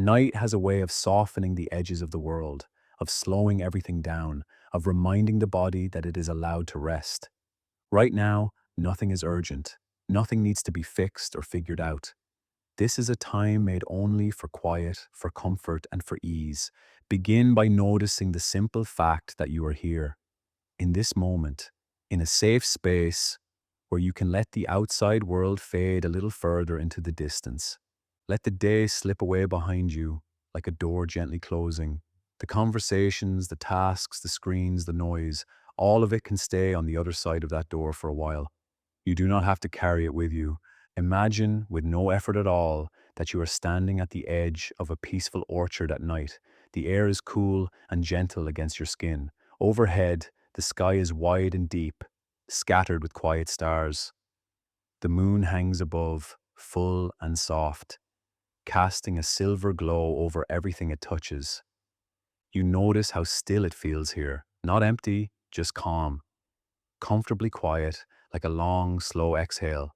Night has a way of softening the edges of the world, of slowing everything down, of reminding the body that it is allowed to rest. Right now, nothing is urgent. Nothing needs to be fixed or figured out. This is a time made only for quiet, for comfort, and for ease. Begin by noticing the simple fact that you are here, in this moment, in a safe space where you can let the outside world fade a little further into the distance. Let the day slip away behind you like a door gently closing. The conversations, the tasks, the screens, the noise, all of it can stay on the other side of that door for a while. You do not have to carry it with you. Imagine, with no effort at all, that you are standing at the edge of a peaceful orchard at night. The air is cool and gentle against your skin. Overhead, the sky is wide and deep, scattered with quiet stars. The moon hangs above, full and soft, casting a silver glow over everything it touches. You notice how still it feels here, not empty, just calm, comfortably quiet, like a long, slow exhale.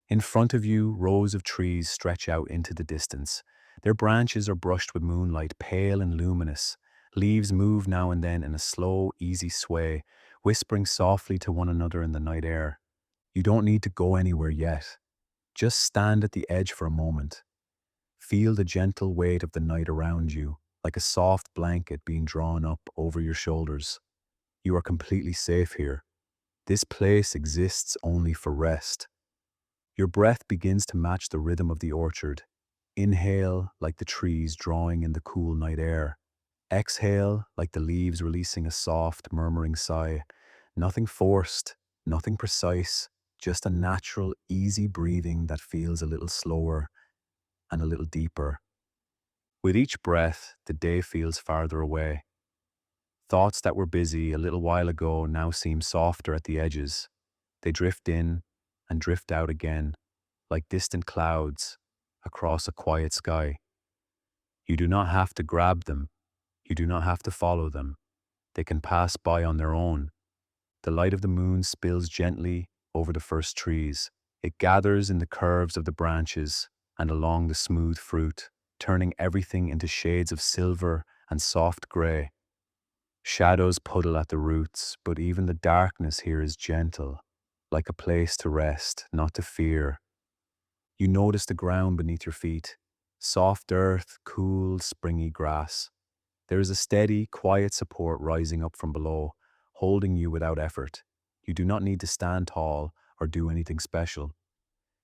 In front of you, rows of trees stretch out into the distance. Their branches are brushed with moonlight, pale and luminous. Leaves move now and then in a slow, easy sway, whispering softly to one another in the night air. You don't need to go anywhere yet. Just stand at the edge for a moment. Feel the gentle weight of the night around you, like a soft blanket being drawn up over your shoulders. You are completely safe here. This place exists only for rest. Your breath begins to match the rhythm of the orchard. Inhale like the trees drawing in the cool night air. Exhale like the leaves releasing a soft, murmuring sigh. Nothing forced, nothing precise, just a natural, easy breathing that feels a little slower and a little deeper. With each breath, the day feels farther away. Thoughts that were busy a little while ago now seem softer at the edges. They drift in and drift out again, like distant clouds across a quiet sky. You do not have to grab them. You do not have to follow them. They can pass by on their own. The light of the moon spills gently over the first trees. It gathers in the curves of the branches and along the smooth fruit, turning everything into shades of silver and soft gray. Shadows puddle at the roots, but even the darkness here is gentle, like a place to rest, not to fear. You notice the ground beneath your feet, soft earth, cool, springy grass. There is a steady, quiet support rising up from below, holding you without effort. You do not need to stand tall or do anything special.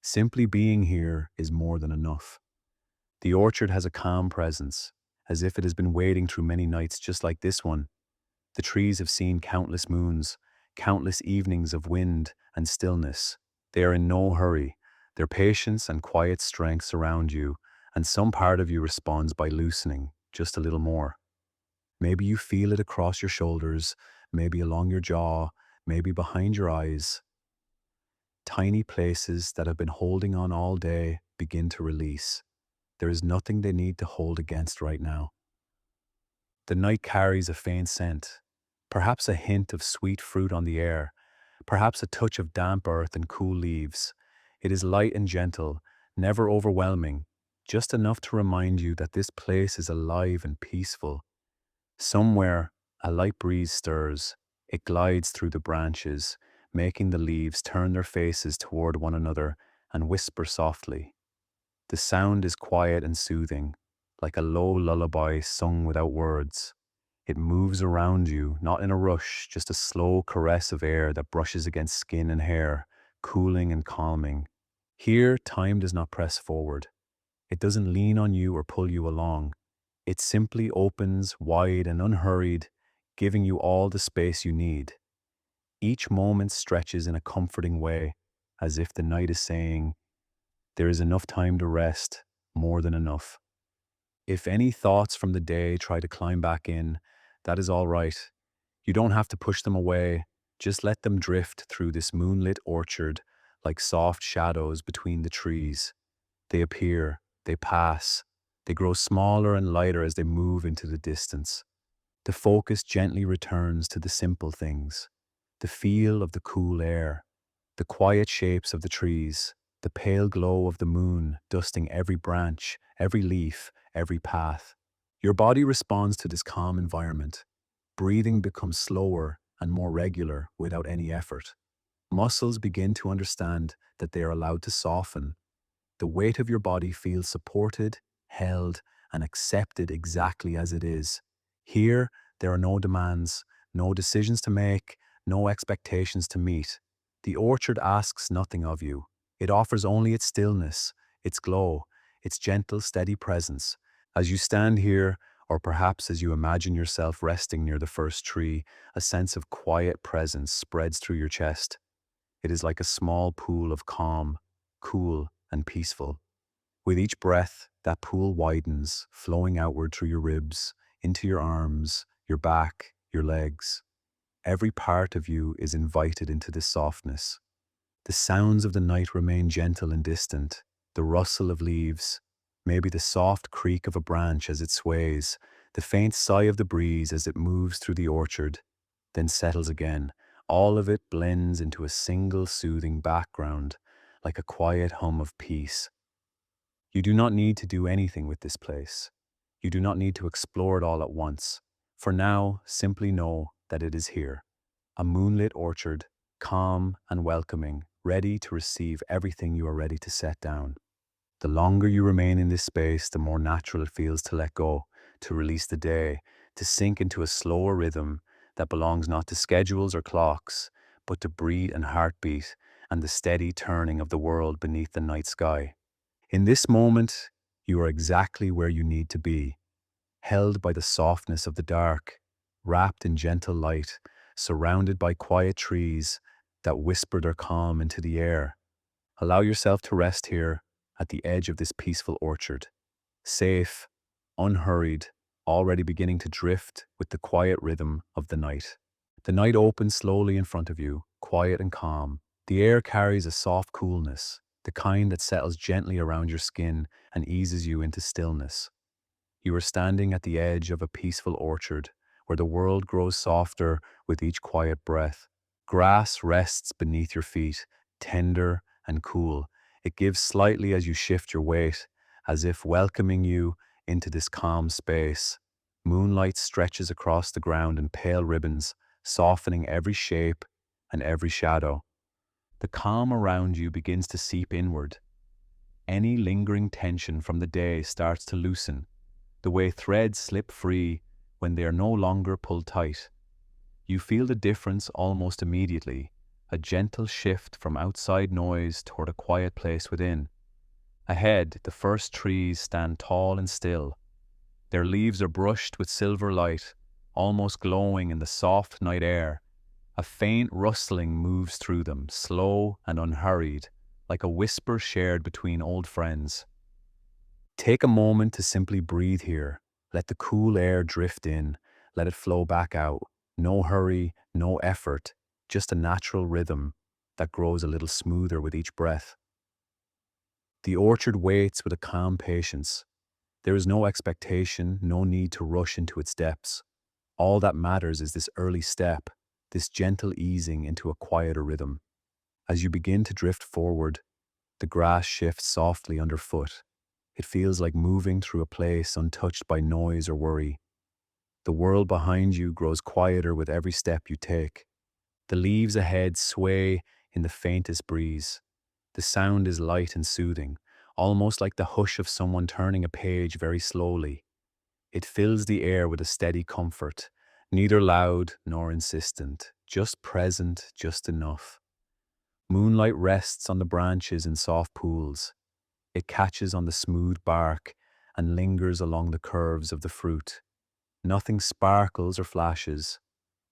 Simply being here is more than enough. The orchard has a calm presence, as if it has been waiting through many nights just like this one. The trees have seen countless moons, countless evenings of wind and stillness. They are in no hurry. Their patience and quiet strength surround you, and some part of you responds by loosening just a little more. Maybe you feel it across your shoulders, maybe along your jaw, maybe behind your eyes. Tiny places that have been holding on all day begin to release. There is nothing they need to hold against right now. The night carries a faint scent, perhaps a hint of sweet fruit on the air, perhaps a touch of damp earth and cool leaves. It is light and gentle, never overwhelming, just enough to remind you that this place is alive and peaceful. Somewhere, a light breeze stirs. It glides through the branches, making the leaves turn their faces toward one another and whisper softly. The sound is quiet and soothing, like a low lullaby sung without words. It moves around you, not in a rush, just a slow caress of air that brushes against skin and hair, cooling and calming. Here, time does not press forward. It doesn't lean on you or pull you along. It simply opens wide and unhurried, giving you all the space you need. Each moment stretches in a comforting way, as if the night is saying, there is enough time to rest, more than enough. If any thoughts from the day try to climb back in, that is all right. You don't have to push them away. Just let them drift through this moonlit orchard like soft shadows between the trees. They appear, they pass, they grow smaller and lighter as they move into the distance. The focus gently returns to the simple things, the feel of the cool air, the quiet shapes of the trees, the pale glow of the moon dusting every branch, every leaf, every path. Your body responds to this calm environment. Breathing becomes slower and more regular without any effort. Muscles begin to understand that they are allowed to soften. The weight of your body feels supported, held, and accepted exactly as it is. Here, there are no demands, no decisions to make, no expectations to meet. The orchard asks nothing of you. It offers only its stillness, its glow, its gentle, steady presence. As you stand here, or perhaps as you imagine yourself resting near the first tree, a sense of quiet presence spreads through your chest. It is like a small pool of calm, cool, and peaceful. With each breath, that pool widens, flowing outward through your ribs, into your arms, your back, your legs. Every part of you is invited into this softness. The sounds of the night remain gentle and distant, the rustle of leaves, maybe the soft creak of a branch as it sways, the faint sigh of the breeze as it moves through the orchard, then settles again. All of it blends into a single soothing background, like a quiet hum of peace. You do not need to do anything with this place. You do not need to explore it all at once. For now, simply know that it is here. A moonlit orchard, calm and welcoming, ready to receive everything you are ready to set down. The longer you remain in this space, the more natural it feels to let go, to release the day, to sink into a slower rhythm that belongs not to schedules or clocks, but to breathe and heartbeat and the steady turning of the world beneath the night sky. In this moment, you are exactly where you need to be, held by the softness of the dark, wrapped in gentle light, surrounded by quiet trees that whisper their calm into the air. Allow yourself to rest here at the edge of this peaceful orchard, safe, unhurried, already beginning to drift with the quiet rhythm of the night. The night opens slowly in front of you, quiet and calm. The air carries a soft coolness, the kind that settles gently around your skin and eases you into stillness. You are standing at the edge of a peaceful orchard where the world grows softer with each quiet breath. Grass rests beneath your feet, tender and cool. It gives slightly as you shift your weight, as if welcoming you into this calm space. Moonlight stretches across the ground in pale ribbons, softening every shape and every shadow. The calm around you begins to seep inward. Any lingering tension from the day starts to loosen, the way threads slip free when they are no longer pulled tight. You feel the difference almost immediately, a gentle shift from outside noise toward a quiet place within. Ahead, the first trees stand tall and still. Their leaves are brushed with silver light, almost glowing in the soft night air. A faint rustling moves through them, slow and unhurried, like a whisper shared between old friends. Take a moment to simply breathe here. Let the cool air drift in. Let it flow back out. No hurry, no effort, just a natural rhythm that grows a little smoother with each breath. The orchard waits with a calm patience. There is no expectation, no need to rush into its depths. All that matters is this early step, this gentle easing into a quieter rhythm. As you begin to drift forward, the grass shifts softly underfoot. It feels like moving through a place untouched by noise or worry. The world behind you grows quieter with every step you take. The leaves ahead sway in the faintest breeze. The sound is light and soothing, almost like the hush of someone turning a page very slowly. It fills the air with a steady comfort, neither loud nor insistent, just present, just enough. Moonlight rests on the branches in soft pools. It catches on the smooth bark and lingers along the curves of the fruit. Nothing sparkles or flashes.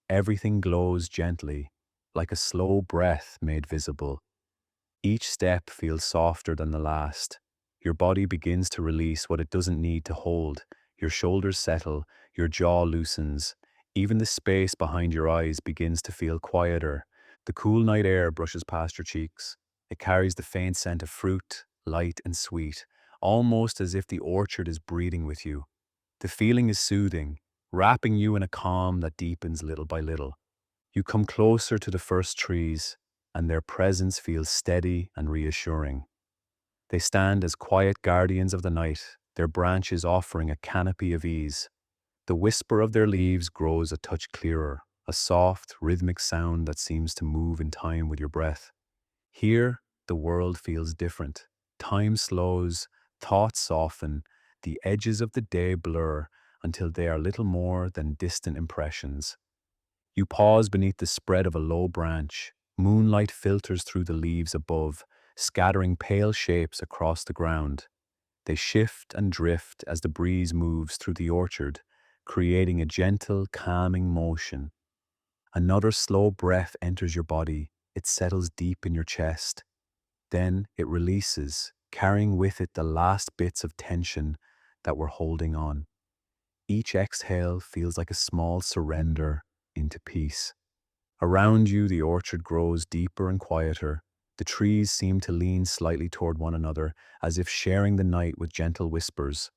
Everything glows gently, like a slow breath made visible. Each step feels softer than the last. Your body begins to release what it doesn't need to hold. Your shoulders settle, your jaw loosens. Even the space behind your eyes begins to feel quieter. The cool night air brushes past your cheeks. It carries the faint scent of fruit, light and sweet, almost as if the orchard is breathing with you. The feeling is soothing, wrapping you in a calm that deepens little by little. You come closer to the first trees, and their presence feels steady and reassuring. They stand as quiet guardians of the night, their branches offering a canopy of ease. The whisper of their leaves grows a touch clearer, a soft, rhythmic sound that seems to move in time with your breath. Here, the world feels different. Time slows, thoughts soften, the edges of the day blur until they are little more than distant impressions. You pause beneath the spread of a low branch. Moonlight filters through the leaves above, scattering pale shapes across the ground. They shift and drift as the breeze moves through the orchard, creating a gentle, calming motion. Another slow breath enters your body. It settles deep in your chest. Then it releases, carrying with it the last bits of tension that we're holding on. Each exhale feels like a small surrender into peace. Around you, the orchard grows deeper and quieter. The trees seem to lean slightly toward one another, as if sharing the night with gentle whispers.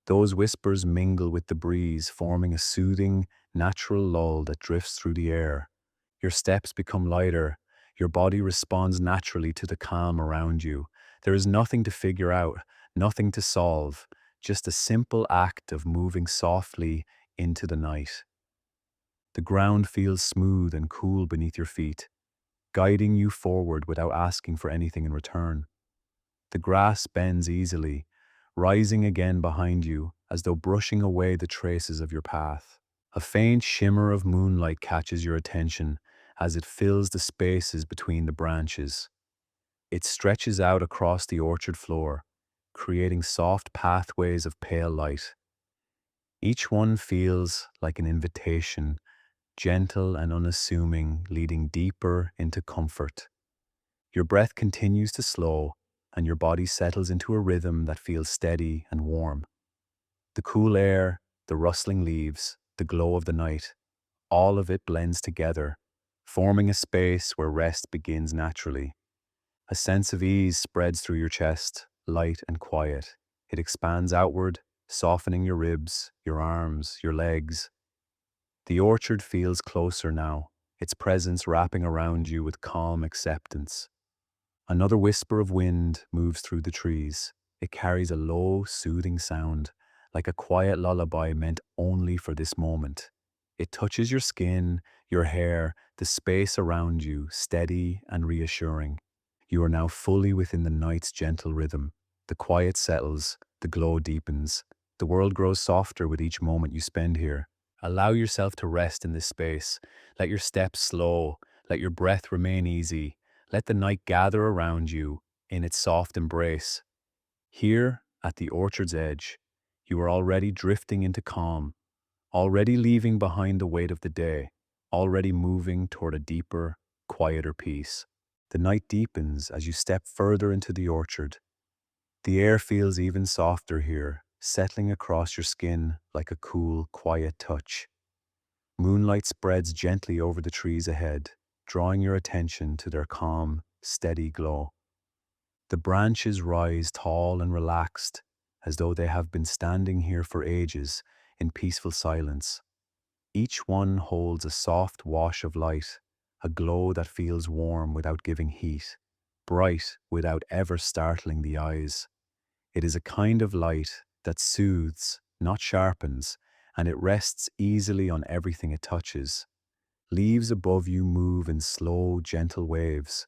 Those whispers mingle with the breeze, forming a soothing, natural lull that drifts through the air. Your steps become lighter. Your body responds naturally to the calm around you. There is nothing to figure out, nothing to solve, just a simple act of moving softly into the night. The ground feels smooth and cool beneath your feet, guiding you forward without asking for anything in return. The grass bends easily, rising again behind you as though brushing away the traces of your path. A faint shimmer of moonlight catches your attention as it fills the spaces between the branches. It stretches out across the orchard floor, creating soft pathways of pale light. Each one feels like an invitation, gentle and unassuming, leading deeper into comfort. Your breath continues to slow, and your body settles into a rhythm that feels steady and warm. The cool air, the rustling leaves, the glow of the night, all of it blends together, forming a space where rest begins naturally. A sense of ease spreads through your chest, light and quiet. It expands outward, softening your ribs, your arms, your legs. The orchard feels closer now, its presence wrapping around you with calm acceptance. Another whisper of wind moves through the trees. It carries a low, soothing sound, like a quiet lullaby meant only for this moment. It touches your skin, your hair, the space around you, steady and reassuring. You are now fully within the night's gentle rhythm. The quiet settles, the glow deepens. The world grows softer with each moment you spend here. Allow yourself to rest in this space. Let your steps slow. Let your breath remain easy. Let the night gather around you in its soft embrace. Here, at the orchard's edge, you are already drifting into calm, already leaving behind the weight of the day, already moving toward a deeper, quieter peace. The night deepens as you step further into the orchard. The air feels even softer here, settling across your skin like a cool, quiet touch. Moonlight spreads gently over the trees ahead, drawing your attention to their calm, steady glow. The branches rise tall and relaxed, as though they have been standing here for ages in peaceful silence. Each one holds a soft wash of light, a glow that feels warm without giving heat, bright without ever startling the eyes. It is a kind of light that soothes, not sharpens, and it rests easily on everything it touches. Leaves above you move in slow, gentle waves.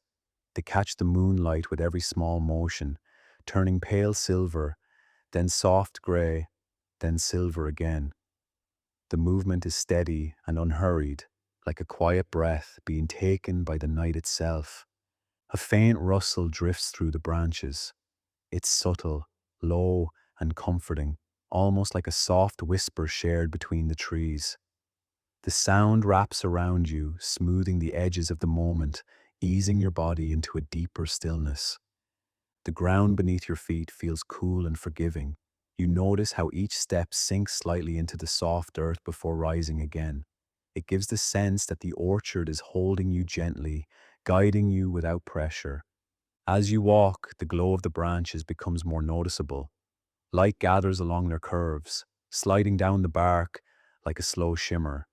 They catch the moonlight with every small motion, turning pale silver, then soft gray, then silver again. The movement is steady and unhurried, like a quiet breath being taken by the night itself. A faint rustle drifts through the branches. It's subtle, low, and comforting, almost like a soft whisper shared between the trees. The sound wraps around you, smoothing the edges of the moment, easing your body into a deeper stillness. The ground beneath your feet feels cool and forgiving. You notice how each step sinks slightly into the soft earth before rising again. It gives the sense that the orchard is holding you gently, guiding you without pressure. As you walk, the glow of the branches becomes more noticeable. Light gathers along their curves, sliding down the bark like a slow shimmer.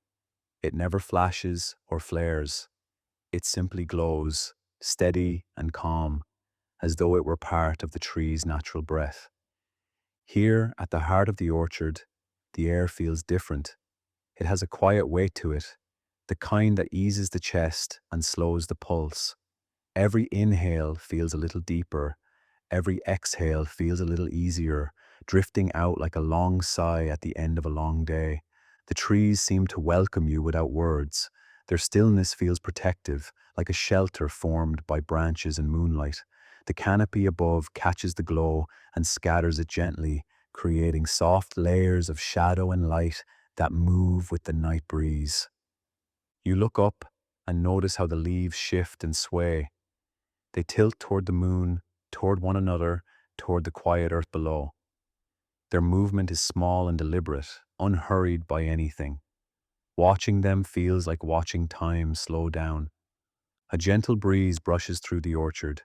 It never flashes or flares. It simply glows, steady and calm, as though it were part of the tree's natural breath. Here, at the heart of the orchard, the air feels different. It has a quiet weight to it, the kind that eases the chest and slows the pulse. Every inhale feels a little deeper, every exhale feels a little easier, drifting out like a long sigh at the end of a long day. The trees seem to welcome you without words. Their stillness feels protective, like a shelter formed by branches and moonlight. The canopy above catches the glow and scatters it gently, creating soft layers of shadow and light that move with the night breeze. You look up and notice how the leaves shift and sway. They tilt toward the moon, toward one another, toward the quiet earth below. Their movement is small and deliberate, unhurried by anything. Watching them feels like watching time slow down. A gentle breeze brushes through the orchard.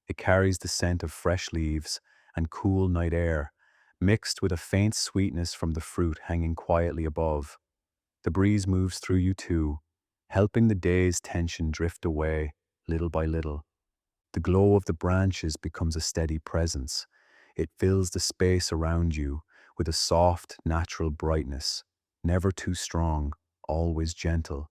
It carries the scent of fresh leaves and cool night air, mixed with a faint sweetness from the fruit hanging quietly above. The breeze moves through you too, helping the day's tension drift away, little by little. The glow of the branches becomes a steady presence. It fills the space around you with a soft, natural brightness, never too strong, always gentle.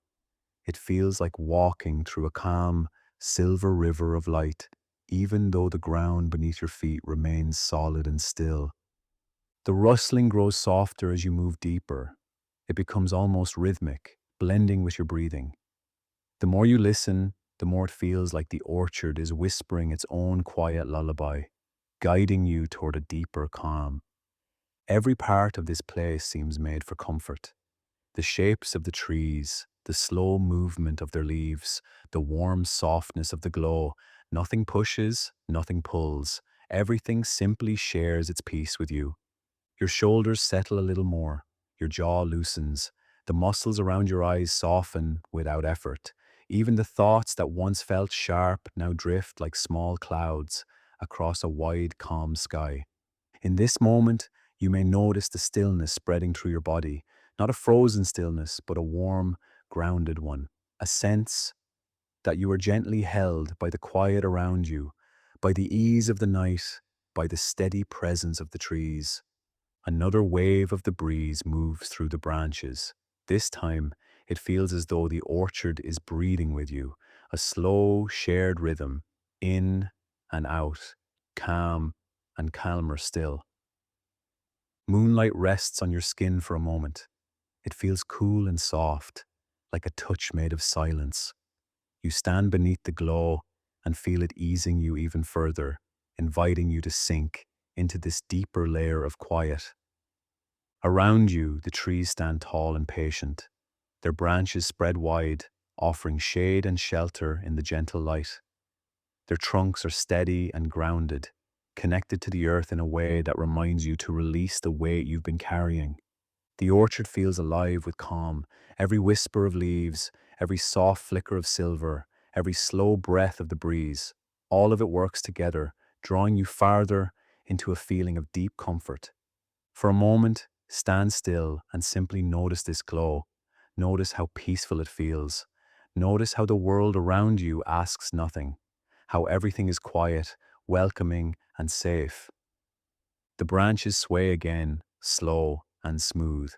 It feels like walking through a calm, silver river of light, even though the ground beneath your feet remains solid and still. The rustling grows softer as you move deeper. It becomes almost rhythmic, blending with your breathing. The more you listen, the more it feels like the orchard is whispering its own quiet lullaby, guiding you toward a deeper calm. Every part of this place seems made for comfort. The shapes of the trees, the slow movement of their leaves, the warm softness of the glow. Nothing pushes, nothing pulls. Everything simply shares its peace with you. Your shoulders settle a little more, your jaw loosens, the muscles around your eyes soften without effort. Even the thoughts that once felt sharp now drift like small clouds across a wide, calm sky. In this moment, you may notice the stillness spreading through your body, not a frozen stillness, but a warm, grounded one, a sense that you are gently held by the quiet around you, by the ease of the night, by the steady presence of the trees. Another wave of the breeze moves through the branches. This time, it feels as though the orchard is breathing with you, a slow, shared rhythm, in and out, calm and calmer still. Moonlight rests on your skin for a moment. It feels cool and soft, like a touch made of silence. You stand beneath the glow and feel it easing you even further, inviting you to sink into this deeper layer of quiet. Around you, the trees stand tall and patient, their branches spread wide, offering shade and shelter in the gentle light. Their trunks are steady and grounded, connected to the earth in a way that reminds you to release the weight you've been carrying. The orchard feels alive with calm, every whisper of leaves, every soft flicker of silver, every slow breath of the breeze. All of it works together, drawing you farther into a feeling of deep comfort. For a moment, stand still and simply notice this glow. Notice how peaceful it feels. Notice how the world around you asks nothing, how everything is quiet, welcoming, and safe. The branches sway again, slow and smooth.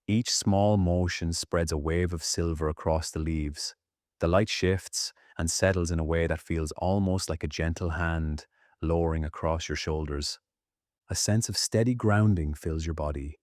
Each small motion spreads a wave of silver across the leaves. The light shifts and settles in a way that feels almost like a gentle hand lowering across your shoulders. A sense of steady grounding fills your body.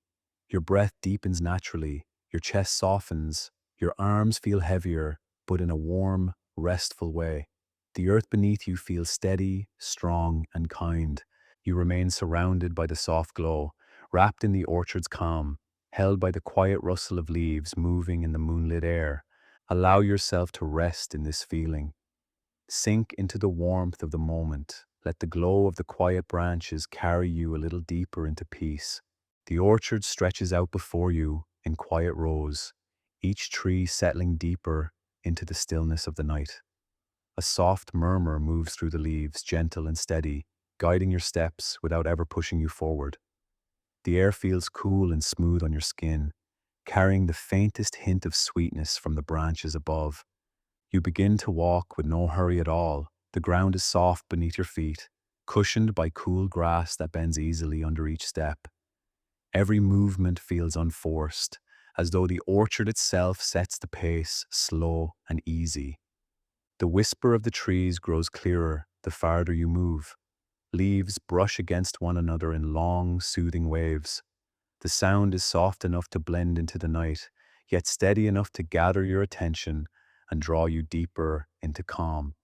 Your breath deepens naturally, your chest softens, your arms feel heavier, but in a warm, restful way. The earth beneath you feels steady, strong, and kind. You remain surrounded by the soft glow, wrapped in the orchard's calm, held by the quiet rustle of leaves moving in the moonlit air. Allow yourself to rest in this feeling. Sink into the warmth of the moment. Let the glow of the quiet branches carry you a little deeper into peace. The orchard stretches out before you in quiet rows, each tree settling deeper into the stillness of the night. A soft murmur moves through the leaves, gentle and steady, guiding your steps without ever pushing you forward. The air feels cool and smooth on your skin, carrying the faintest hint of sweetness from the branches above. You begin to walk with no hurry at all. The ground is soft beneath your feet, cushioned by cool grass that bends easily under each step. Every movement feels unforced, as though the orchard itself sets the pace, slow and easy. The whisper of the trees grows clearer the farther you move. Leaves brush against one another in long, soothing waves. The sound is soft enough to blend into the night, yet steady enough to gather your attention and draw you deeper into calm.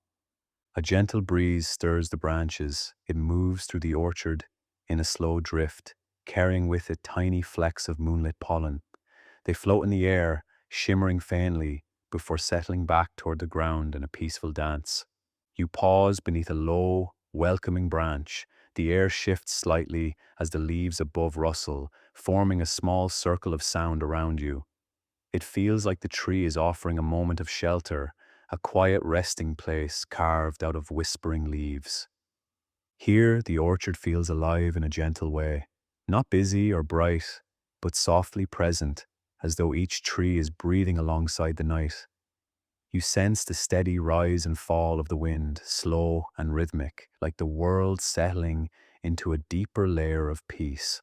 A gentle breeze stirs the branches. It moves through the orchard in a slow drift, carrying with it tiny flecks of moonlit pollen. They float in the air, shimmering faintly, before settling back toward the ground in a peaceful dance. You pause beneath a low, welcoming branch. The air shifts slightly as the leaves above rustle, forming a small circle of sound around you. It feels like the tree is offering a moment of shelter, a quiet resting place carved out of whispering leaves. Here, the orchard feels alive in a gentle way, not busy or bright, but softly present, as though each tree is breathing alongside the night. You sense the steady rise and fall of the wind, slow and rhythmic, like the world settling into a deeper layer of peace.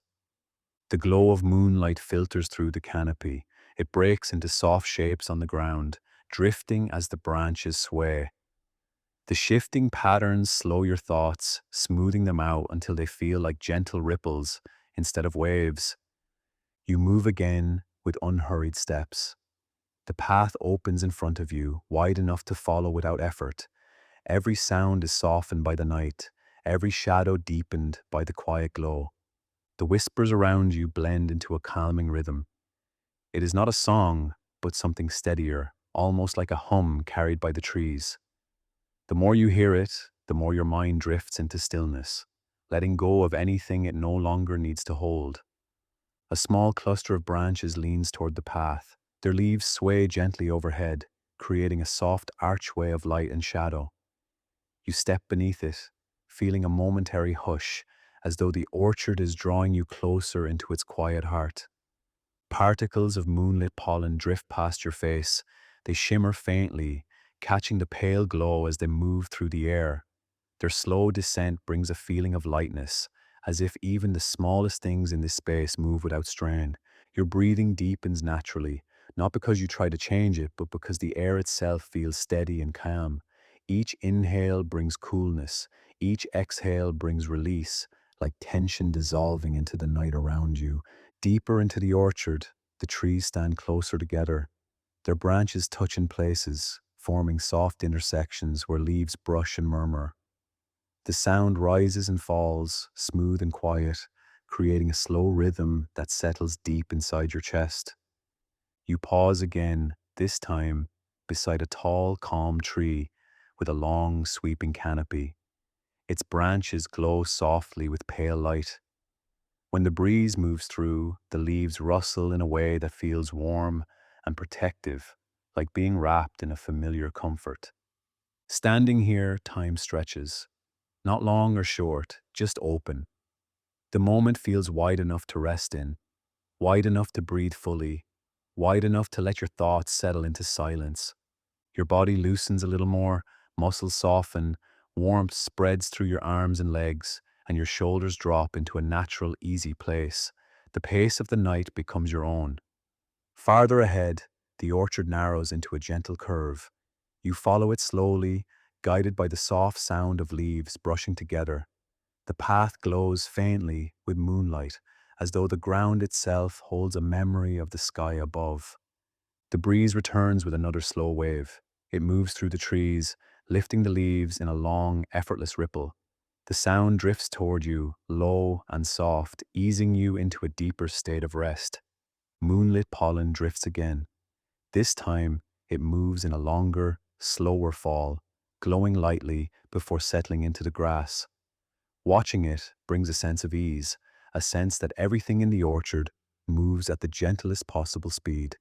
The glow of moonlight filters through the canopy. It breaks into soft shapes on the ground, drifting as the branches sway. The shifting patterns slow your thoughts, smoothing them out until they feel like gentle ripples instead of waves. You move again with unhurried steps. The path opens in front of you, wide enough to follow without effort. Every sound is softened by the night, every shadow deepened by the quiet glow. The whispers around you blend into a calming rhythm. It is not a song, but something steadier, almost like a hum carried by the trees. The more you hear it, the more your mind drifts into stillness, letting go of anything it no longer needs to hold. A small cluster of branches leans toward the path. Their leaves sway gently overhead, creating a soft archway of light and shadow. You step beneath it, feeling a momentary hush, as though the orchard is drawing you closer into its quiet heart. Particles of moonlit pollen drift past your face. They shimmer faintly, catching the pale glow as they move through the air. Their slow descent brings a feeling of lightness, as if even the smallest things in this space move without strain. Your breathing deepens naturally, not because you try to change it, but because the air itself feels steady and calm. Each inhale brings coolness, each exhale brings release, like tension dissolving into the night around you. Deeper into the orchard, the trees stand closer together. Their branches touch in places, forming soft intersections where leaves brush and murmur. The sound rises and falls, smooth and quiet, creating a slow rhythm that settles deep inside your chest. You pause again, this time beside a tall, calm tree with a long, sweeping canopy. Its branches glow softly with pale light. When the breeze moves through, the leaves rustle in a way that feels warm and protective, like being wrapped in a familiar comfort. Standing here, time stretches. Not long or short, just open. The moment feels wide enough to rest in, wide enough to breathe fully, wide enough to let your thoughts settle into silence. Your body loosens a little more, muscles soften, warmth spreads through your arms and legs, and your shoulders drop into a natural, easy place. The pace of the night becomes your own. Farther ahead, the orchard narrows into a gentle curve. You follow it slowly, guided by the soft sound of leaves brushing together. The path glows faintly with moonlight, as though the ground itself holds a memory of the sky above. The breeze returns with another slow wave. It moves through the trees, lifting the leaves in a long, effortless ripple. The sound drifts toward you, low and soft, easing you into a deeper state of rest. Moonlit pollen drifts again. This time, it moves in a longer, slower fall, glowing lightly before settling into the grass. Watching it brings a sense of ease, a sense that everything in the orchard moves at the gentlest possible speed.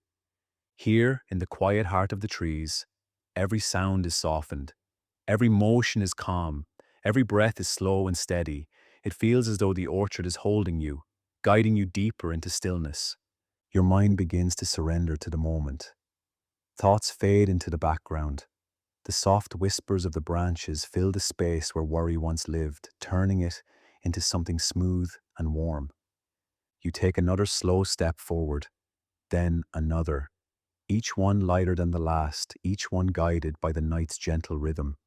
Here, in the quiet heart of the trees, every sound is softened, every motion is calm, every breath is slow and steady. It feels as though the orchard is holding you, guiding you deeper into stillness. Your mind begins to surrender to the moment. Thoughts fade into the background. The soft whispers of the branches fill the space where worry once lived, turning it into something smooth and warm. You take another slow step forward, then another, each one lighter than the last, each one guided by the night's gentle rhythm.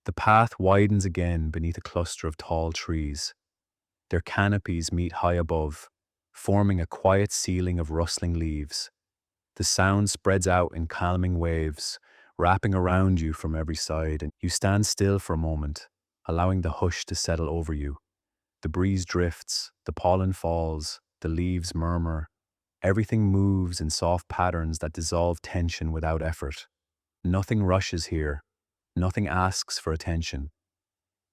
The path widens again beneath a cluster of tall trees. Their canopies meet high above, forming a quiet ceiling of rustling leaves. The sound spreads out in calming waves, wrapping around you from every side, and you stand still for a moment, allowing the hush to settle over you. The breeze drifts, the pollen falls, the leaves murmur. Everything moves in soft patterns that dissolve tension without effort. Nothing rushes here, nothing asks for attention.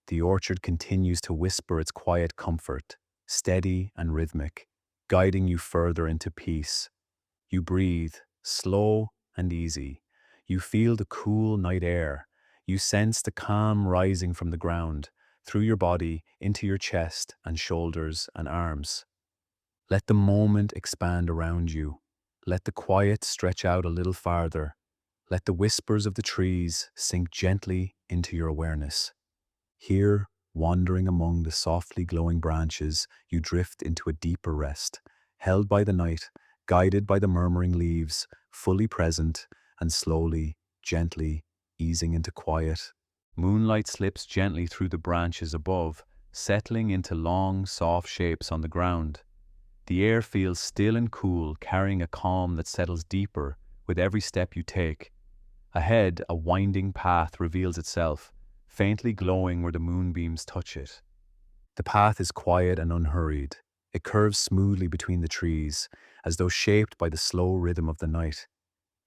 The orchard continues to whisper its quiet comfort, steady and rhythmic, guiding you further into peace. You breathe, slow and easy. You feel the cool night air. You sense the calm rising from the ground, through your body, into your chest and shoulders and arms. Let the moment expand around you. Let the quiet stretch out a little farther. Let the whispers of the trees sink gently into your awareness. Here, wandering among the softly glowing branches, you drift into a deeper rest, held by the night, guided by the murmuring leaves, fully present, and slowly, gently, easing into quiet. Moonlight slips gently through the branches above, settling into long, soft shapes on the ground. The air feels still and cool, carrying a calm that settles deeper with every step you take. Ahead, a winding path reveals itself, faintly glowing where the moonbeams touch it. The path is quiet and unhurried. It curves smoothly between the trees, as though shaped by the slow rhythm of the night.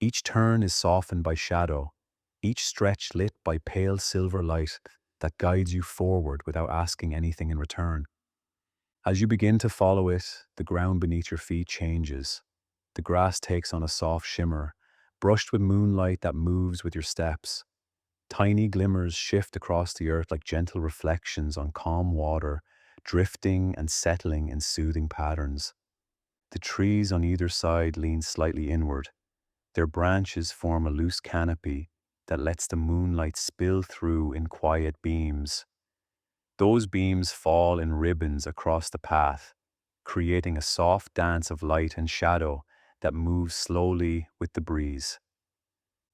Each turn is softened by shadow, each stretch lit by pale silver light that guides you forward without asking anything in return. As you begin to follow it, the ground beneath your feet changes. The grass takes on a soft shimmer, brushed with moonlight that moves with your steps. Tiny glimmers shift across the earth like gentle reflections on calm water, drifting and settling in soothing patterns. The trees on either side lean slightly inward. Their branches form a loose canopy that lets the moonlight spill through in quiet beams. Those beams fall in ribbons across the path, creating a soft dance of light and shadow that moves slowly with the breeze.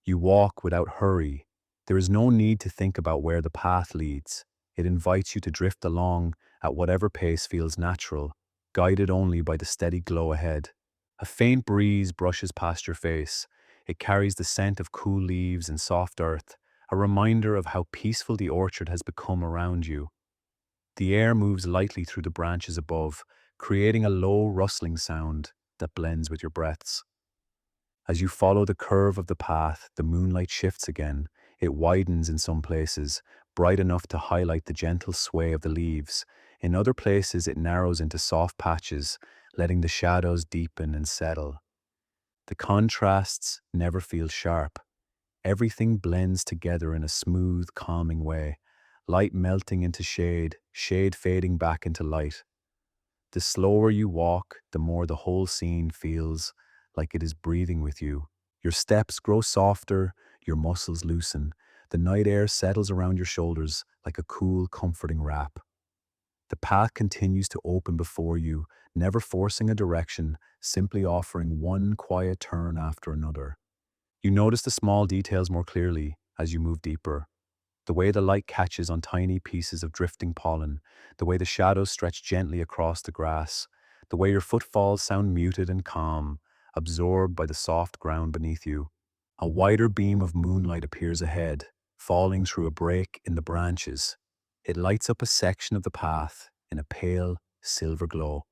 You walk without hurry. There is no need to think about where the path leads. It invites you to drift along at whatever pace feels natural, guided only by the steady glow ahead. A faint breeze brushes past your face. It carries the scent of cool leaves and soft earth, a reminder of how peaceful the orchard has become around you. The air moves lightly through the branches above, creating a low rustling sound that blends with your breaths. As you follow the curve of the path, the moonlight shifts again. It widens in some places, bright enough to highlight the gentle sway of the leaves. In other places, it narrows into soft patches, letting the shadows deepen and settle. The contrasts never feel sharp. Everything blends together in a smooth, calming way, light melting into shade, shade fading back into light. The slower you walk, the more the whole scene feels like it is breathing with you. Your steps grow softer, your muscles loosen. The night air settles around your shoulders like a cool, comforting wrap. The path continues to open before you, never forcing a direction, simply offering one quiet turn after another. You notice the small details more clearly as you move deeper. The way the light catches on tiny pieces of drifting pollen, the way the shadows stretch gently across the grass, the way your footfalls sound muted and calm, absorbed by the soft ground beneath you. A wider beam of moonlight appears ahead, falling through a break in the branches. It lights up a section of the path in a pale, silver glow.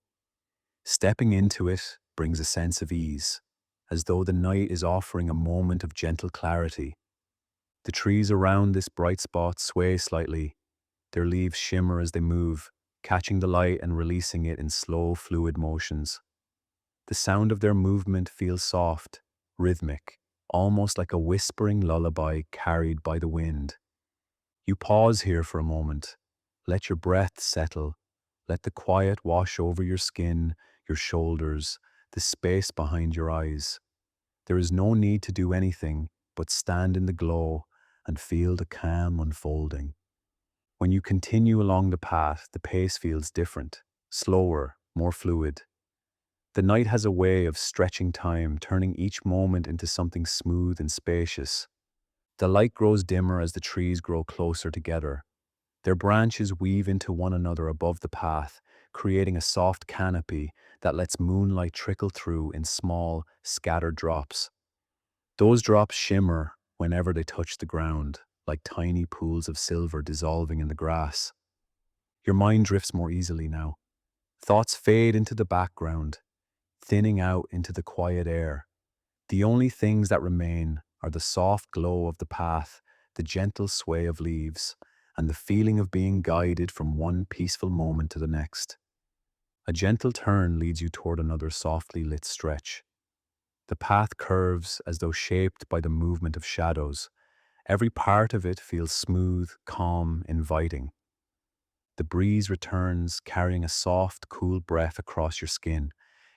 Stepping into it brings a sense of ease, as though the night is offering a moment of gentle clarity. The trees around this bright spot sway slightly. Their leaves shimmer as they move, catching the light and releasing it in slow, fluid motions. The sound of their movement feels soft, rhythmic, almost like a whispering lullaby carried by the wind. You pause here for a moment. Let your breath settle. Let the quiet wash over your skin, your shoulders, the space behind your eyes. There is no need to do anything but stand in the glow and feel the calm unfolding. When you continue along the path, the pace feels different, slower, more fluid. The night has a way of stretching time, turning each moment into something smooth and spacious. The light grows dimmer as the trees grow closer together. Their branches weave into one another above the path, creating a soft canopy that lets moonlight trickle through in small, scattered drops. Those drops shimmer whenever they touch the ground, like tiny pools of silver dissolving in the grass. Your mind drifts more easily now. Thoughts fade into the background, thinning out into the quiet air. The only things that remain are the soft glow of the path, the gentle sway of leaves, and the feeling of being guided from one peaceful moment to the next. A gentle turn leads you toward another softly lit stretch. The path curves as though shaped by the movement of shadows. Every part of it feels smooth, calm, inviting. The breeze returns, carrying a soft, cool breath across your skin.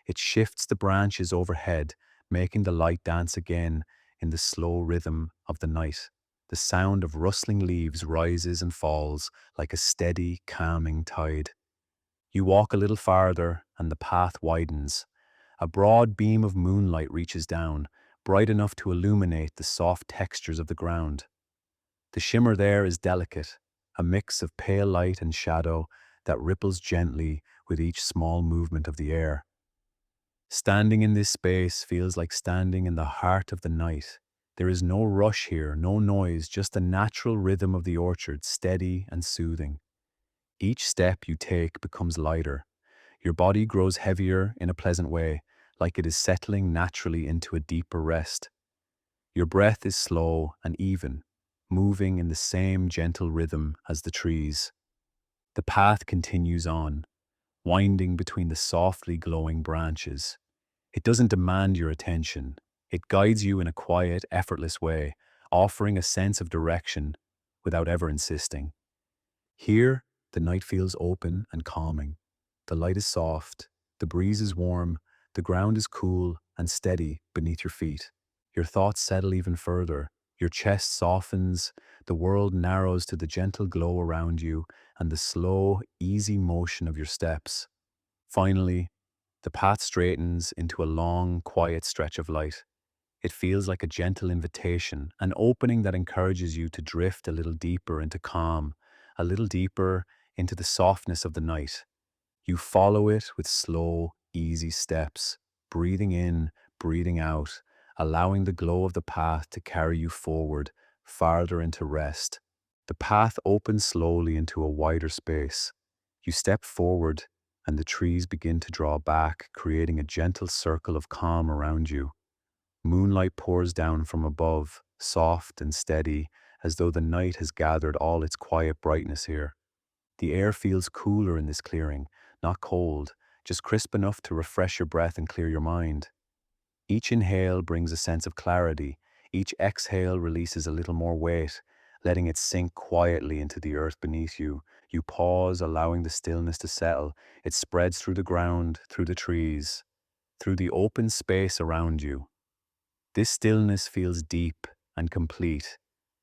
It shifts the branches overhead, making the light dance again in the slow rhythm of the night. The sound of rustling leaves rises and falls like a steady, calming tide. You walk a little farther, and the path widens. A broad beam of moonlight reaches down, bright enough to illuminate the soft textures of the ground. The shimmer there is delicate, a mix of pale light and shadow that ripples gently with each small movement of the air. Standing in this space feels like standing in the heart of the night. There is no rush here, no noise, just the natural rhythm of the orchard, steady and soothing. Each step you take becomes lighter. Your body grows heavier in a pleasant way, like it is settling naturally into a deeper rest. Your breath is slow and even, moving in the same gentle rhythm as the trees. The path continues on, winding between the softly glowing branches. It doesn't demand your attention. It guides you in a quiet, effortless way, offering a sense of direction without ever insisting. Here, the night feels open and calming. The light is soft, the breeze is warm, the ground is cool and steady beneath your feet. Your thoughts settle even further. Your chest softens, the world narrows to the gentle glow around you and the slow, easy motion of your steps. Finally, the path straightens into a long, quiet stretch of light. It feels like a gentle invitation, an opening that encourages you to drift a little deeper into calm, a little deeper into the softness of the night. You follow it with slow, easy steps, breathing in, breathing out, allowing the glow of the path to carry you forward, farther into rest. The path opens slowly into a wider space. You step forward, and the trees begin to draw back, creating a gentle circle of calm around you. Moonlight pours down from above, soft and steady, as though the night has gathered all its quiet brightness here. The air feels cooler in this clearing, not cold, just crisp enough to refresh your breath and clear your mind. Each inhale brings a sense of clarity. Each exhale releases a little more weight, letting it sink quietly into the earth beneath you. You pause, allowing the stillness to settle. It spreads through the ground, through the trees, through the open space around you. This stillness feels deep and complete,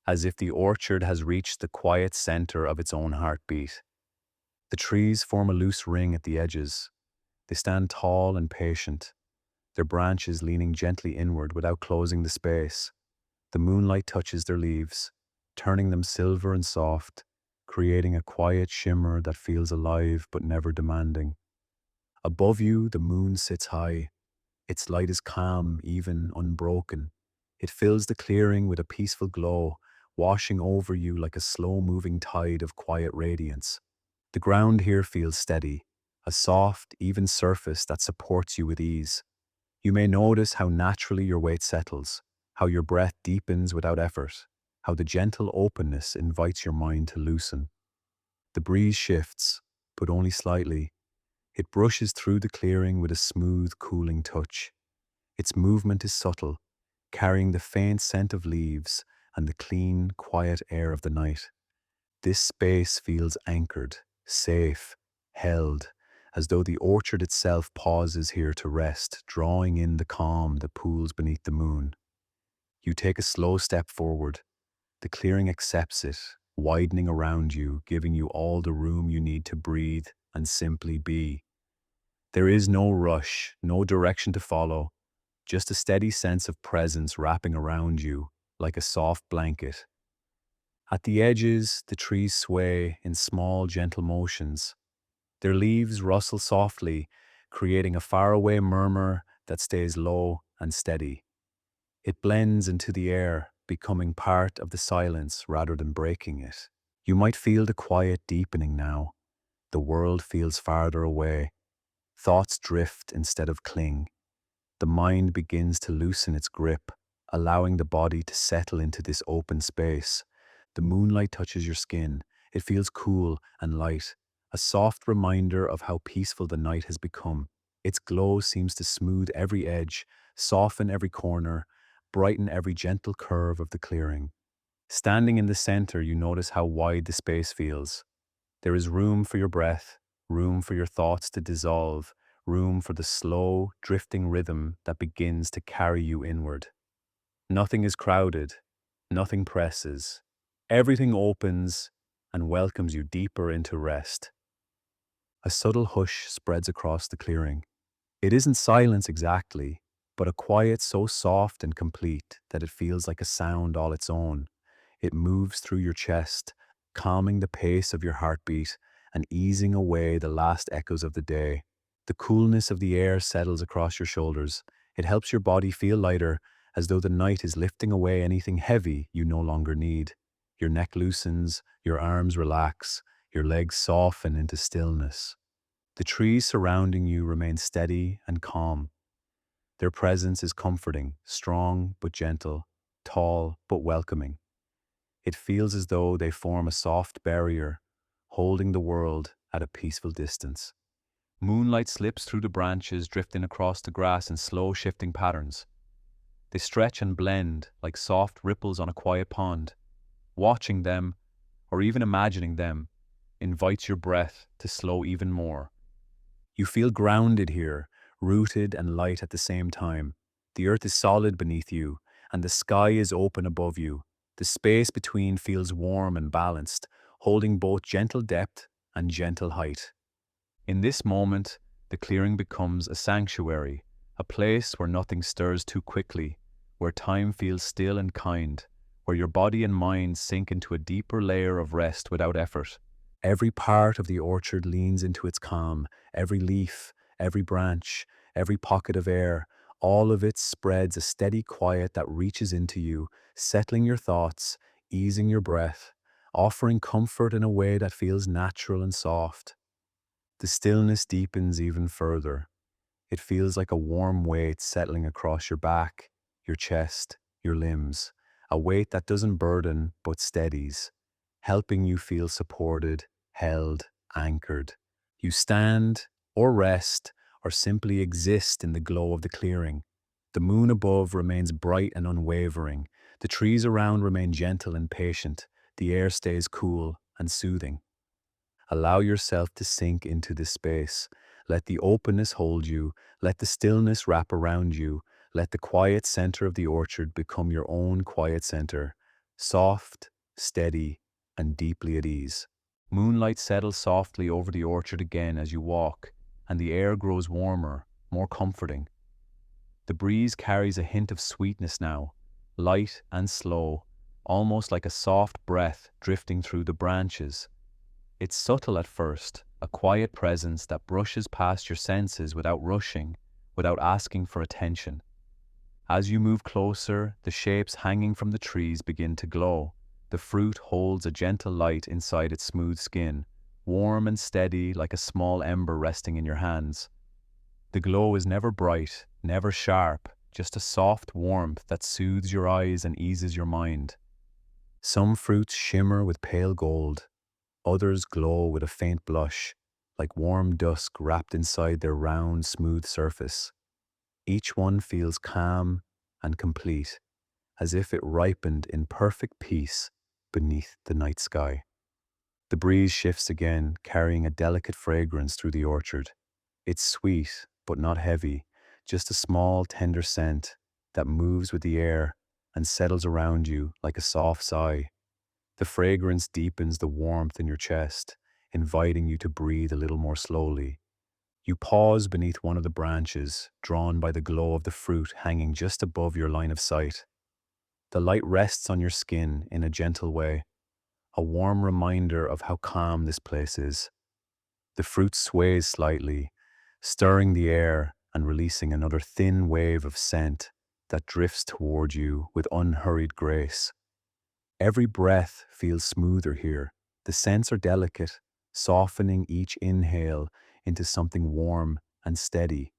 as if the orchard has reached the quiet center of its own heartbeat. The trees form a loose ring at the edges. They stand tall and patient, their branches leaning gently inward without closing the space. The moonlight touches their leaves, turning them silver and soft, creating a quiet shimmer that feels alive but never demanding. Above you, the moon sits high. Its light is calm, even, unbroken. It fills the clearing with a peaceful glow, washing over you like a slow-moving tide of quiet radiance. The ground here feels steady, a soft, even surface that supports you with ease. You may notice how naturally your weight settles, how your breath deepens without effort, how the gentle openness invites your mind to loosen. The breeze shifts, but only slightly. It brushes through the clearing with a smooth, cooling touch. Its movement is subtle, carrying the faint scent of leaves and the clean, quiet air of the night. This space feels anchored, safe, held, as though the orchard itself pauses here to rest, drawing in the calm that pools beneath the moon. You take a slow step forward, The clearing accepts it, widening around you, giving you all the room you need to breathe and simply be. There is no rush, no direction to follow, just a steady sense of presence wrapping around you like a soft blanket. At the edges, the trees sway in small, gentle motions. Their leaves rustle softly, creating a faraway murmur that stays low and steady. It blends into the air, becoming part of the silence rather than breaking it. You might feel the quiet deepening now. The world feels farther away. Thoughts drift instead of cling. The mind begins to loosen its grip, allowing the body to settle into this open space. The moonlight touches your skin. It feels cool and light, a soft reminder of how peaceful the night has become. Its glow seems to smooth every edge, soften every corner, brighten every gentle curve of the clearing. Standing in the center, you notice how wide the space feels. There is room for your breath, room for your thoughts to dissolve, room for the slow, drifting rhythm that begins to carry you inward. Nothing is crowded, nothing presses. Everything opens and welcomes you deeper into rest. A subtle hush spreads across the clearing. It isn't silence exactly, but a quiet so soft and complete that it feels like a sound all its own. It moves through your chest, calming the pace of your heartbeat and easing away the last echoes of the day. The coolness of the air settles across your shoulders. It helps your body feel lighter, as though the night is lifting away anything heavy you no longer need. Your neck loosens, your arms relax, your legs soften into stillness. The trees surrounding you remain steady and calm. Their presence is comforting, strong but gentle, tall but welcoming. It feels as though they form a soft barrier, holding the world at a peaceful distance. Moonlight slips through the branches, drifting across the grass in slow shifting patterns. They stretch and blend like soft ripples on a quiet pond. Watching them, or even imagining them, invites your breath to slow even more. You feel grounded here, rooted and light at the same time. The earth is solid beneath you, and the sky is open above you. The space between feels warm and balanced, holding both gentle depth and gentle height. In this moment, the clearing becomes a sanctuary, a place where nothing stirs too quickly, where time feels still and kind, where your body and mind sink into a deeper layer of rest without effort. Every part of the orchard leans into its calm, every leaf, every branch, every pocket of air, all of it spreads a steady quiet that reaches into you, settling your thoughts, easing your breath, offering comfort in a way that feels natural and soft. The stillness deepens even further. It feels like a warm weight settling across your back, your chest, your limbs, a weight that doesn't burden but steadies, helping you feel supported, held, anchored. You stand, or rest, or simply exist in the glow of the clearing. The moon above remains bright and unwavering. The trees around remain gentle and patient. The air stays cool and soothing. Allow yourself to sink into this space. Let the openness hold you. Let the stillness wrap around you. Let the quiet center of the orchard become your own quiet center, soft, steady, and deeply at ease. Moonlight settles softly over the orchard again as you walk, and the air grows warmer, more comforting. The breeze carries a hint of sweetness now, light and slow, almost like a soft breath drifting through the branches. It's subtle at first, a quiet presence that brushes past your senses without rushing, without asking for attention. As you move closer, the shapes hanging from the trees begin to glow. The fruit holds a gentle light inside its smooth skin, warm and steady like a small ember resting in your hands. The glow is never bright, never sharp, just a soft warmth that soothes your eyes and eases your mind. Some fruits shimmer with pale gold, others glow with a faint blush, like warm dusk wrapped inside their round, smooth surface. Each one feels calm and complete, as if it ripened in perfect peace beneath the night sky. The breeze shifts again, carrying a delicate fragrance through the orchard. It's sweet, but not heavy, just a small, tender scent that moves with the air and settles around you like a soft sigh. The fragrance deepens the warmth in your chest, inviting you to breathe a little more slowly. You pause beneath one of the branches, drawn by the glow of the fruit hanging just above your line of sight. The light rests on your skin in a gentle way, a warm reminder of how calm this place is. The fruit sways slightly, stirring the air and releasing another thin wave of scent that drifts toward you with unhurried grace. Every breath feels smoother here. The scents are delicate, softening each inhale into something warm and steady.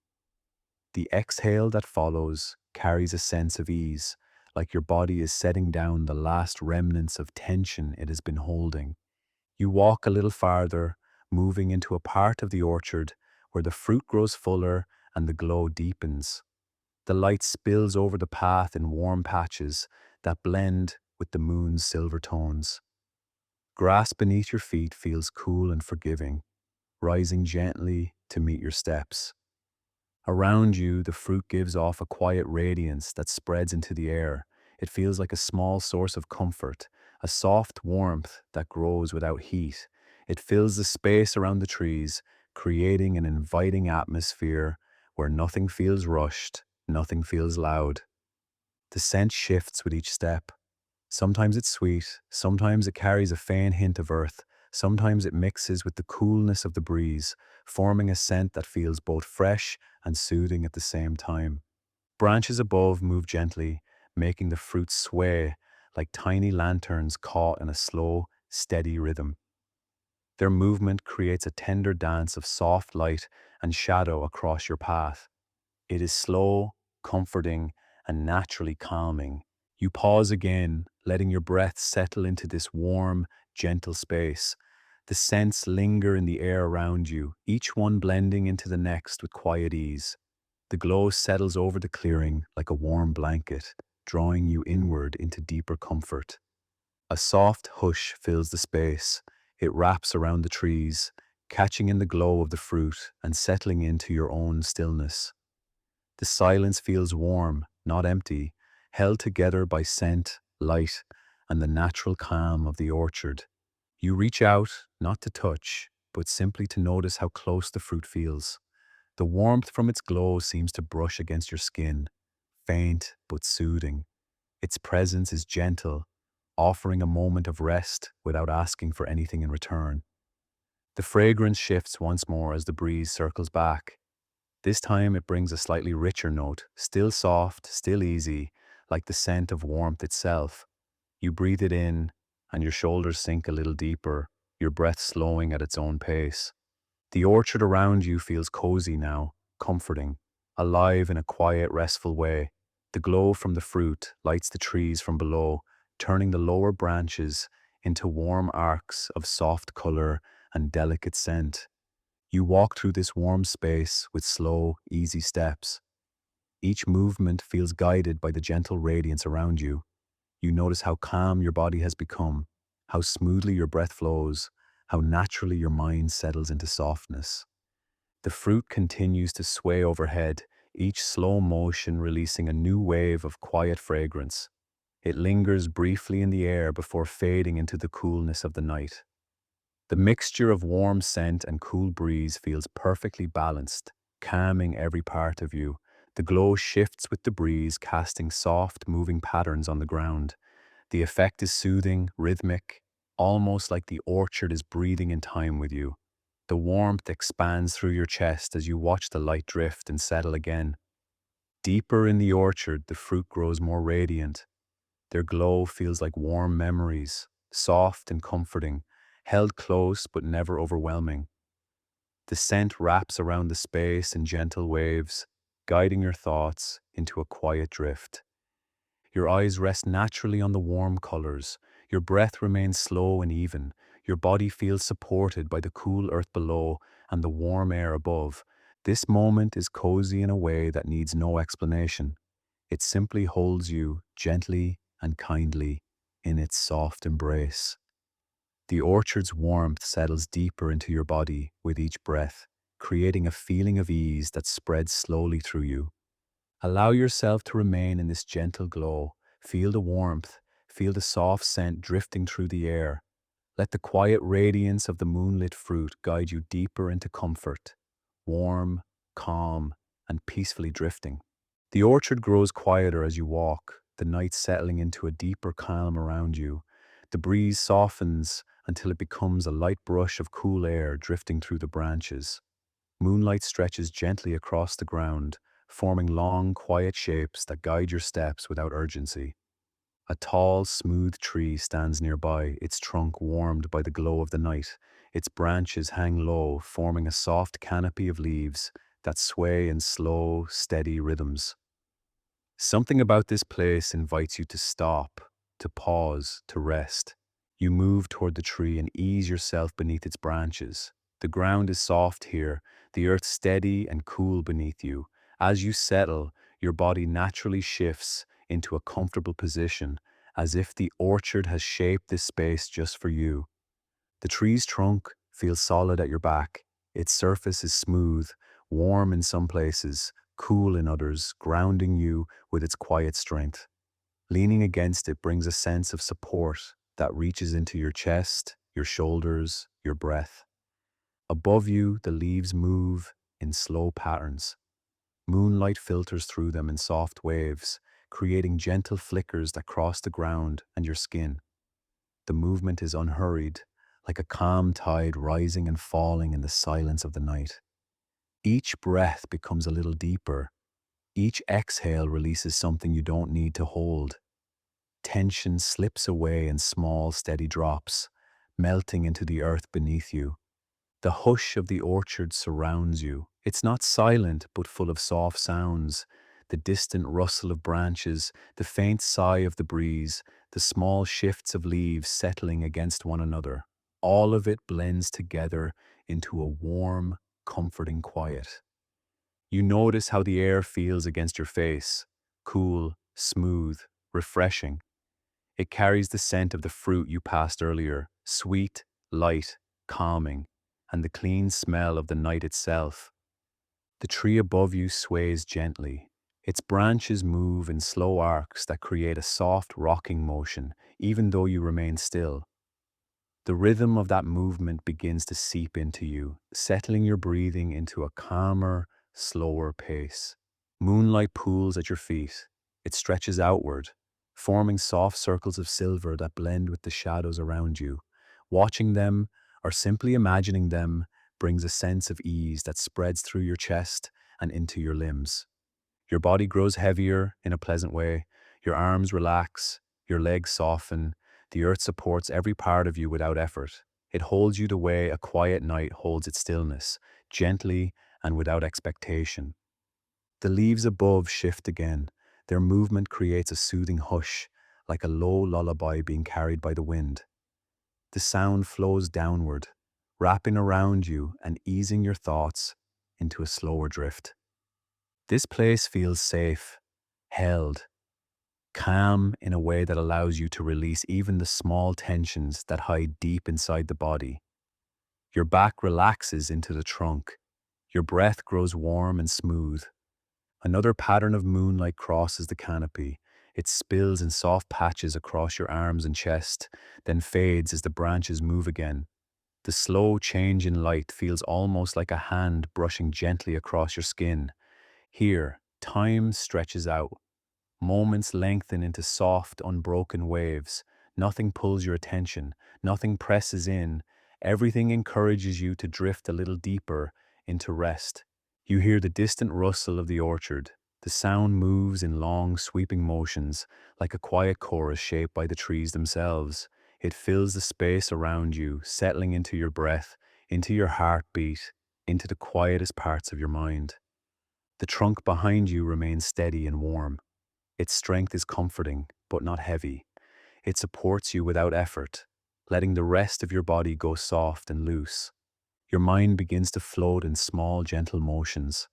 The exhale that follows carries a sense of ease, like your body is setting down the last remnants of tension it has been holding. You walk a little farther, moving into a part of the orchard where the fruit grows fuller and the glow deepens. The light spills over the path in warm patches that blend with the moon's silver tones. Grass beneath your feet feels cool and forgiving, rising gently to meet your steps. Around you, the fruit gives off a quiet radiance that spreads into the air. It feels like a small source of comfort, a soft warmth that grows without heat. It fills the space around the trees, creating an inviting atmosphere where nothing feels rushed, nothing feels loud. The scent shifts with each step. Sometimes it's sweet, sometimes it carries a faint hint of earth, sometimes it mixes with the coolness of the breeze, forming a scent that feels both fresh and soothing at the same time. Branches above move gently, making the fruit sway like tiny lanterns caught in a slow, steady rhythm. Their movement creates a tender dance of soft light and shadow across your path. It is slow, comforting, and naturally calming. You pause again, letting your breath settle into this warm, gentle space. The scents linger in the air around you, each one blending into the next with quiet ease. The glow settles over the clearing like a warm blanket, drawing you inward into deeper comfort. A soft hush fills the space. It wraps around the trees, catching in the glow of the fruit and settling into your own stillness. The silence feels warm, not empty, held together by scent, light, and the natural calm of the orchard. You reach out, not to touch, but simply to notice how close the fruit feels. The warmth from its glow seems to brush against your skin, faint but soothing. Its presence is gentle, offering a moment of rest without asking for anything in return. The fragrance shifts once more as the breeze circles back. This time it brings a slightly richer note, still soft, still easy, like the scent of warmth itself. You breathe it in, and your shoulders sink a little deeper, your breath slowing at its own pace. The orchard around you feels cozy now, comforting, alive in a quiet, restful way. The glow from the fruit lights the trees from below, turning the lower branches into warm arcs of soft color and delicate scent. You walk through this warm space with slow, easy steps. Each movement feels guided by the gentle radiance around you. You notice how calm your body has become, how smoothly your breath flows, how naturally your mind settles into softness. The fruit continues to sway overhead, each slow motion releasing a new wave of quiet fragrance. It lingers briefly in the air before fading into the coolness of the night. The mixture of warm scent and cool breeze feels perfectly balanced, calming every part of you. The glow shifts with the breeze, casting soft, moving patterns on the ground. The effect is soothing, rhythmic, almost like the orchard is breathing in time with you. The warmth expands through your chest as you watch the light drift and settle again. Deeper in the orchard, the fruit grows more radiant. Their glow feels like warm memories, soft and comforting, held close but never overwhelming. The scent wraps around the space in gentle waves, guiding your thoughts into a quiet drift. Your eyes rest naturally on the warm colors. Your breath remains slow and even. Your body feels supported by the cool earth below and the warm air above. This moment is cozy in a way that needs no explanation. It simply holds you gently and kindly in its soft embrace. The orchard's warmth settles deeper into your body with each breath, creating a feeling of ease that spreads slowly through you. Allow yourself to remain in this gentle glow, Feel the warmth, feel the soft scent drifting through the air. Let the quiet radiance of the moonlit fruit guide you deeper into comfort, warm, calm, and peacefully drifting. The orchard grows quieter as you walk, the night settling into a deeper calm around you. The breeze softens until it becomes a light brush of cool air drifting through the branches. Moonlight stretches gently across the ground, forming long, quiet shapes that guide your steps without urgency. A tall, smooth tree stands nearby, its trunk warmed by the glow of the night. Its branches hang low, forming a soft canopy of leaves that sway in slow, steady rhythms. Something about this place invites you to stop, to pause, to rest. You move toward the tree and ease yourself beneath its branches. The ground is soft here, the earth steady and cool beneath you. As you settle, your body naturally shifts into a comfortable position, as if the orchard has shaped this space just for you. The tree's trunk feels solid at your back. Its surface is smooth, warm in some places, cool in others, grounding you with its quiet strength. Leaning against it brings a sense of support that reaches into your chest, your shoulders, your breath. Above you, the leaves move in slow patterns. Moonlight filters through them in soft waves, creating gentle flickers that cross the ground and your skin. The movement is unhurried, like a calm tide rising and falling in the silence of the night. Each breath becomes a little deeper. Each exhale releases something you don't need to hold. Tension slips away in small, steady drops, melting into the earth beneath you. The hush of the orchard surrounds you. It's not silent, but full of soft sounds. The distant rustle of branches, the faint sigh of the breeze, the small shifts of leaves settling against one another. All of it blends together into a warm, comforting quiet. You notice how the air feels against your face, cool, smooth, refreshing. It carries the scent of the fruit you passed earlier, sweet, light, calming, and the clean smell of the night itself. The tree above you sways gently. Its branches move in slow arcs that create a soft rocking motion, even though you remain still. The rhythm of that movement begins to seep into you, settling your breathing into a calmer, slower pace. Moonlight pools at your feet. It stretches outward, forming soft circles of silver that blend with the shadows around you. Watching them, or simply imagining them, brings a sense of ease that spreads through your chest and into your limbs. Your body grows heavier in a pleasant way. Your arms relax, your legs soften. The earth supports every part of you without effort. It holds you the way a quiet night holds its stillness, gently and without expectation. The leaves above shift again. Their movement creates a soothing hush, like a low lullaby being carried by the wind. The sound flows downward, wrapping around you and easing your thoughts into a slower drift. This place feels safe, held, calm in a way that allows you to release even the small tensions that hide deep inside the body. Your back relaxes into the trunk. Your breath grows warm and smooth. Another pattern of moonlight crosses the canopy. It spills in soft patches across your arms and chest, then fades as the branches move again. The slow change in light feels almost like a hand brushing gently across your skin. Here, time stretches out. Moments lengthen into soft, unbroken waves. Nothing pulls your attention. Nothing presses in. Everything encourages you to drift a little deeper into rest. You hear the distant rustle of the orchard. The sound moves in long, sweeping motions, like a quiet chorus shaped by the trees themselves. It fills the space around you, settling into your breath, into your heartbeat, into the quietest parts of your mind. The trunk behind you remains steady and warm. Its strength is comforting, but not heavy. It supports you without effort, letting the rest of your body go soft and loose. Your mind begins to float in small, gentle motions.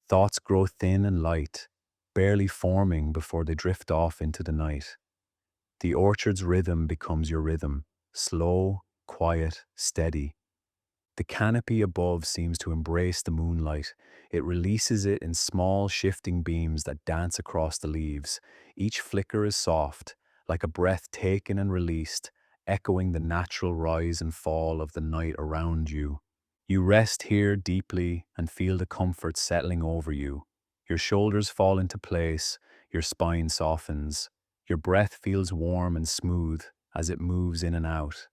Thoughts grow thin and light, barely forming before they drift off into the night. The orchard's rhythm becomes your rhythm, slow, quiet, steady. The canopy above seems to embrace the moonlight. It releases it in small, shifting beams that dance across the leaves. Each flicker is soft, like a breath taken and released, echoing the natural rise and fall of the night around you. You rest here deeply and feel the comfort settling over you. Your shoulders fall into place, your spine softens. Your breath feels warm and smooth as it moves in and out.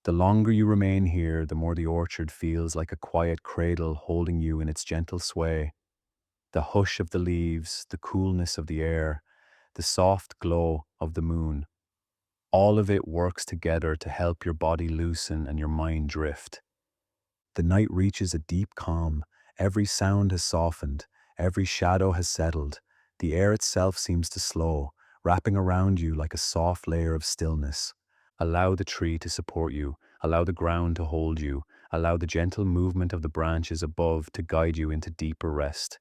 The longer you remain here, the more the orchard feels like a quiet cradle holding you in its gentle sway. The hush of the leaves, the coolness of the air, the soft glow of the moon, all of it works together to help your body loosen and your mind drift. The night reaches a deep calm. Every sound has softened, every shadow has settled. The air itself seems to slow, wrapping around you like a soft layer of stillness. Allow the tree to support you, allow the ground to hold you, allow the gentle movement of the branches above to guide you into deeper rest.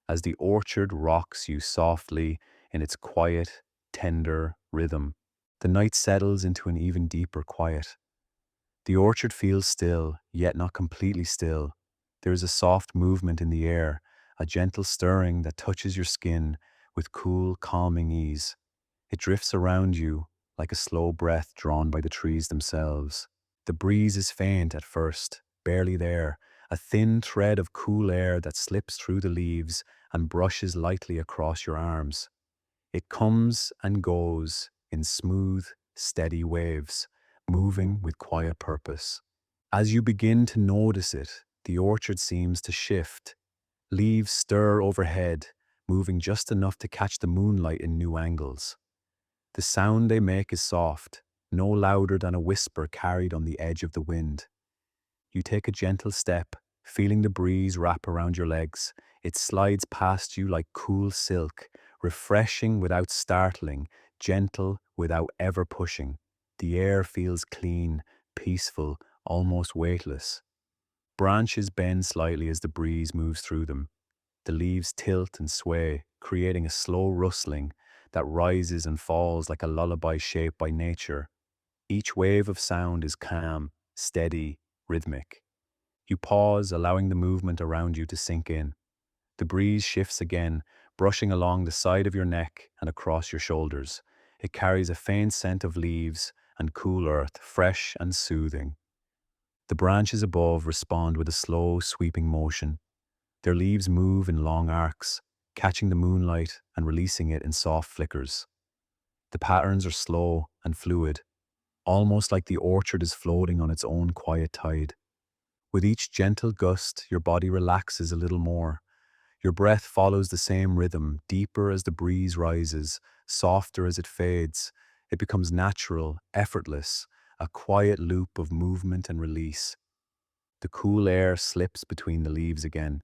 As the orchard rocks you softly in its quiet, tender rhythm, the night settles into an even deeper quiet. The orchard feels still, yet not completely still. There is a soft movement in the air, a gentle stirring that touches your skin with cool, calming ease. It drifts around you like a slow breath drawn by the trees themselves. The breeze is faint at first, barely there, a thin thread of cool air that slips through the leaves and brushes lightly across your arms. It comes and goes in smooth, steady waves, moving with quiet purpose. As you begin to notice it, the orchard seems to shift. Leaves stir overhead, moving just enough to catch the moonlight in new angles. The sound they make is soft, no louder than a whisper carried on the edge of the wind. You take a gentle step, feeling the breeze wrap around your legs. It slides past you like cool silk, refreshing without startling, gentle without ever pushing. The air feels clean, peaceful, almost weightless. Branches bend slightly as the breeze moves through them. The leaves tilt and sway, creating a slow rustling that rises and falls like a lullaby shaped by nature. Each wave of sound is calm, steady, rhythmic. You pause, allowing the movement around you to sink in. The breeze shifts again, brushing along the side of your neck and across your shoulders. It carries a faint scent of leaves and cool earth, fresh and soothing. The branches above respond with a slow, sweeping motion. Their leaves move in long arcs, catching the moonlight and releasing it in soft flickers. The patterns are slow and fluid, almost like the orchard is floating on its own quiet tide. With each gentle gust, your body relaxes a little more. Your breath follows the same rhythm, deeper as the breeze rises, softer as it fades. It becomes natural, effortless, a quiet loop of movement and release. The cool air slips between the leaves again.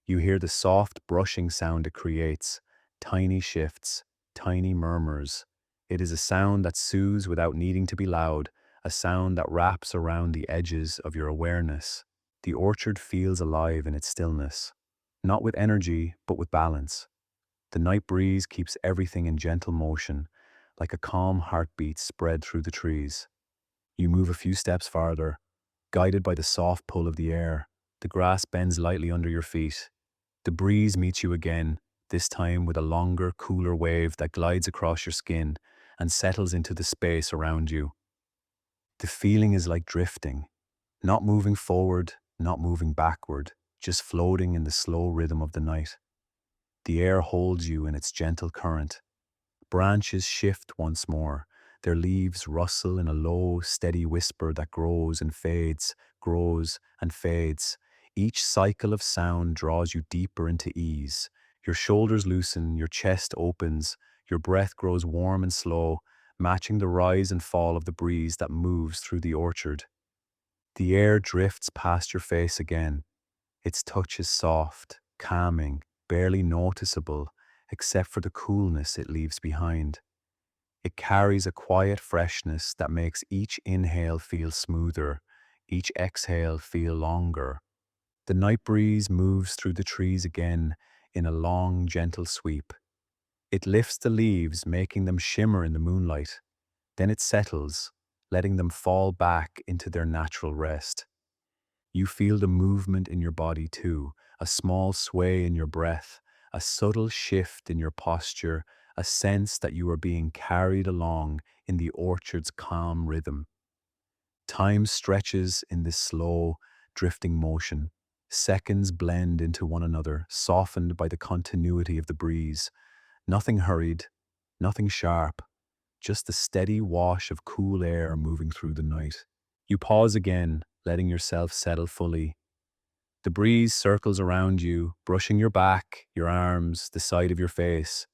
You hear the soft brushing sound it creates, tiny shifts, tiny murmurs. It is a sound that soothes without needing to be loud, a sound that wraps around the edges of your awareness. The orchard feels alive in its stillness, not with energy, but with balance. The night breeze keeps everything in gentle motion, like a calm heartbeat spread through the trees. You move a few steps farther, guided by the soft pull of the air. The grass bends lightly under your feet. The breeze meets you again, this time with a longer, cooler wave that glides across your skin and settles into the space around you. The feeling is like drifting, not moving forward, not moving backward, just floating in the slow rhythm of the night. The air holds you in its gentle current. Branches shift once more. Their leaves rustle in a low, steady whisper that grows and fades. Each cycle of sound draws you deeper into ease. Your shoulders loosen, your chest opens, your breath grows warm and slow, matching the rise and fall of the breeze that moves through the orchard. The air drifts past your face again. Its touch is soft, calming, barely noticeable, except for the coolness it leaves behind. It carries a quiet freshness that makes each inhale feel smoother, each exhale feel longer. The night breeze moves through the trees again in a long, gentle sweep. It lifts the leaves, making them shimmer in the moonlight. Then it settles, letting them fall back into their natural rest. You feel the movement in your body too, a small sway in your breath, a subtle shift in your posture, a sense that you are being carried along in the orchard's calm rhythm. Time stretches in this slow, drifting motion. Seconds blend into one another, softened by the continuity of the breeze. Nothing hurried, nothing sharp, just the steady wash of cool air moving through the night. You pause again, letting yourself settle fully. The breeze circles around you, brushing your back, your arms, the side of your face.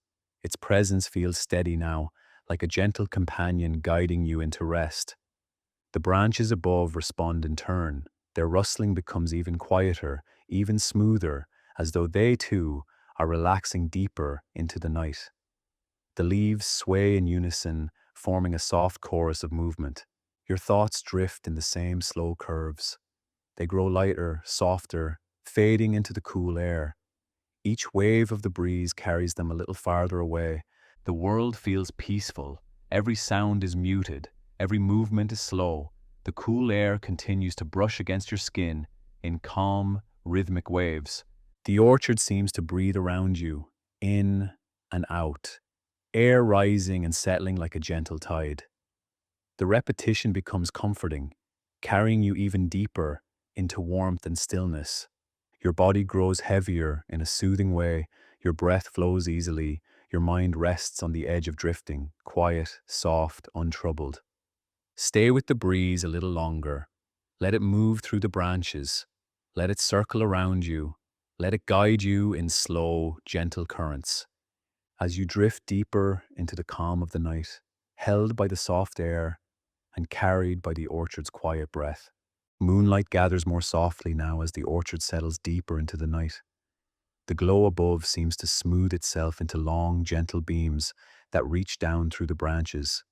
Its presence feels steady now, like a gentle companion guiding you into rest. The branches above respond in turn. Their rustling becomes even quieter, even smoother, as though they too are relaxing deeper into the night. The leaves sway in unison, forming a soft chorus of movement. Your thoughts drift in the same slow curves. They grow lighter, softer, fading into the cool air. Each wave of the breeze carries them a little farther away. The world feels peaceful. Every sound is muted. Every movement is slow. The cool air continues to brush against your skin in calm, rhythmic waves. The orchard seems to breathe around you, in and out, air rising and settling like a gentle tide. The repetition becomes comforting, carrying you even deeper into warmth and stillness. Your body grows heavier in a soothing way, your breath flows easily, your mind rests on the edge of drifting, quiet, soft, untroubled. Stay with the breeze a little longer. Let it move through the branches. Let it circle around you. Let it guide you in slow, gentle currents. As you drift deeper into the calm of the night, held by the soft air and carried by the orchard's quiet breath. Moonlight gathers more softly now as the orchard settles deeper into the night. The glow above seems to smooth itself into long, gentle beams that reach down through the branches.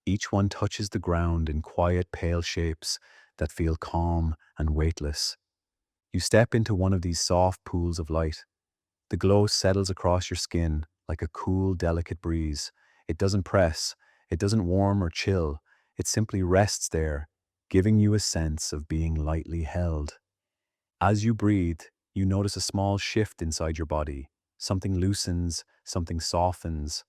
Each one touches the ground in quiet, pale shapes that feel calm and weightless. You step into one of these soft pools of light. The glow settles across your skin like a cool, delicate breeze. It doesn't press, it doesn't warm or chill, it simply rests there, giving you a sense of being lightly held. As you breathe, you notice a small shift inside your body. Something loosens, something softens.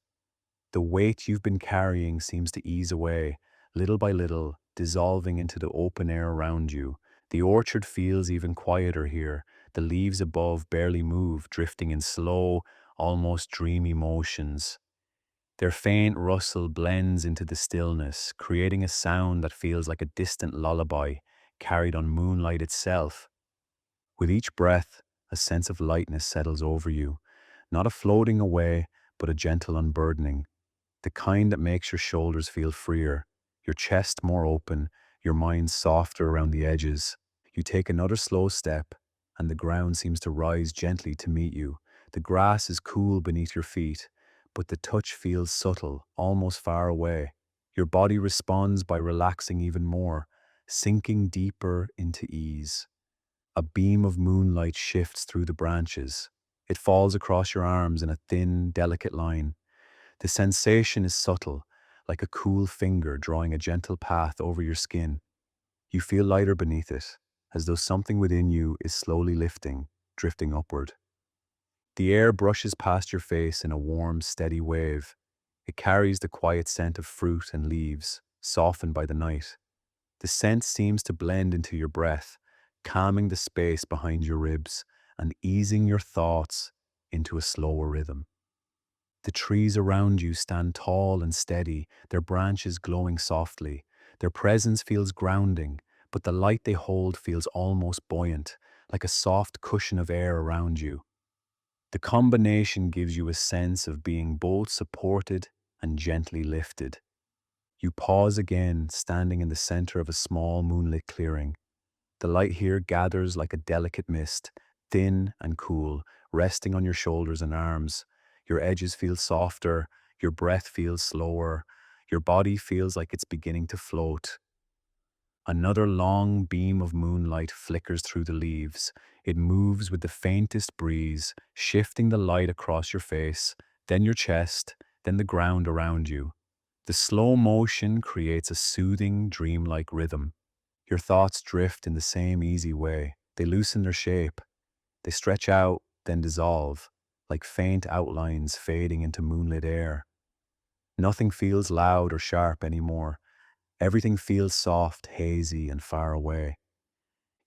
The weight you've been carrying seems to ease away, little by little, dissolving into the open air around you. The orchard feels even quieter here. The leaves above barely move, drifting in slow, almost dreamy motions. Their faint rustle blends into the stillness, creating a sound that feels like a distant lullaby carried on moonlight itself. With each breath, a sense of lightness settles over you, not a floating away, but a gentle unburdening, the kind that makes your shoulders feel freer, your chest more open, your mind softer around the edges. You take another slow step, and the ground seems to rise gently to meet you. The grass is cool beneath your feet, but the touch feels subtle, almost far away. Your body responds by relaxing even more, sinking deeper into ease. A beam of moonlight shifts through the branches. It falls across your arms in a thin, delicate line. The sensation is subtle, like a cool finger drawing a gentle path over your skin. You feel lighter beneath it, as though something within you is slowly lifting, drifting upward. The air brushes past your face in a warm, steady wave. It carries the quiet scent of fruit and leaves, softened by the night. The scent seems to blend into your breath, calming the space behind your ribs and easing your thoughts into a slower rhythm. The trees around you stand tall and steady, their branches glowing softly. Their presence feels grounding, but the light they hold feels almost buoyant, like a soft cushion of air around you. The combination gives you a sense of being both supported and gently lifted. You pause again, standing in the center of a small moonlit clearing. The light here gathers like a delicate mist, thin and cool, resting on your shoulders and arms. Your edges feel softer, your breath feels slower, your body feels like it's beginning to float. Another long beam of moonlight flickers through the leaves. It moves with the faintest breeze, shifting the light across your face, then your chest, then the ground around you. The slow motion creates a soothing, dreamlike rhythm. Your thoughts drift in the same easy way. They loosen their shape. They stretch out, then dissolve, like faint outlines fading into moonlit air. Nothing feels loud or sharp anymore. Everything feels soft, hazy, and far away.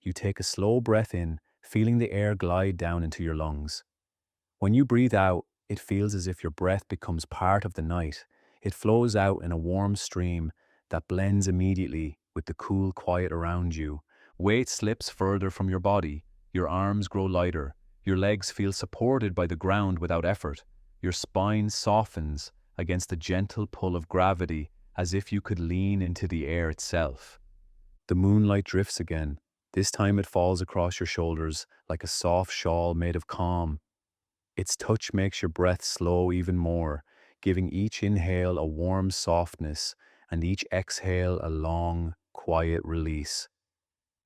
You take a slow breath in, feeling the air glide down into your lungs. When you breathe out, it feels as if your breath becomes part of the night. It flows out in a warm stream that blends immediately with the cool quiet around you. Weight slips further from your body. Your arms grow lighter. Your legs feel supported by the ground without effort. Your spine softens against the gentle pull of gravity as if you could lean into the air itself. The moonlight drifts again. This time it falls across your shoulders like a soft shawl made of calm. Its touch makes your breath slow even more, giving each inhale a warm softness and each exhale a long, quiet release.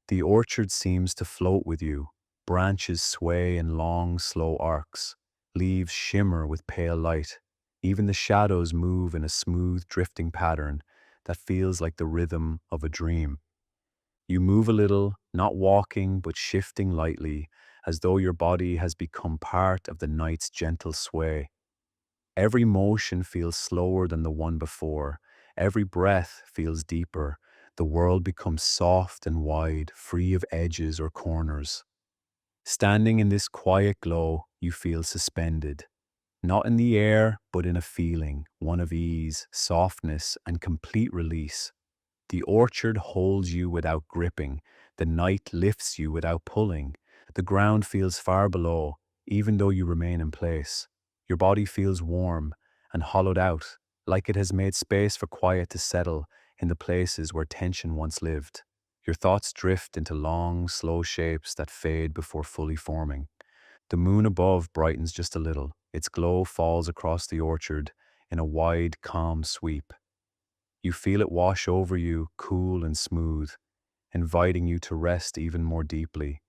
The orchard seems to float with you. Branches sway in long, slow arcs. Leaves shimmer with pale light. Even the shadows move in a smooth, drifting pattern that feels like the rhythm of a dream. You move a little, not walking, but shifting lightly, as though your body has become part of the night's gentle sway. Every motion feels slower than the one before. Every breath feels deeper. The world becomes soft and wide, free of edges or corners. Standing in this quiet glow, you feel suspended. Not in the air, but in a feeling, one of ease, softness, and complete release. The orchard holds you without gripping. The night lifts you without pulling. The ground feels far below, even though you remain in place. Your body feels warm and hollowed out, like it has made space for quiet to settle in the places where tension once lived. Your thoughts drift into long, slow shapes that fade before fully forming. The moon above brightens just a little. Its glow falls across the orchard in a wide, calm sweep. You feel it wash over you, cool and smooth, inviting you to rest even more deeply.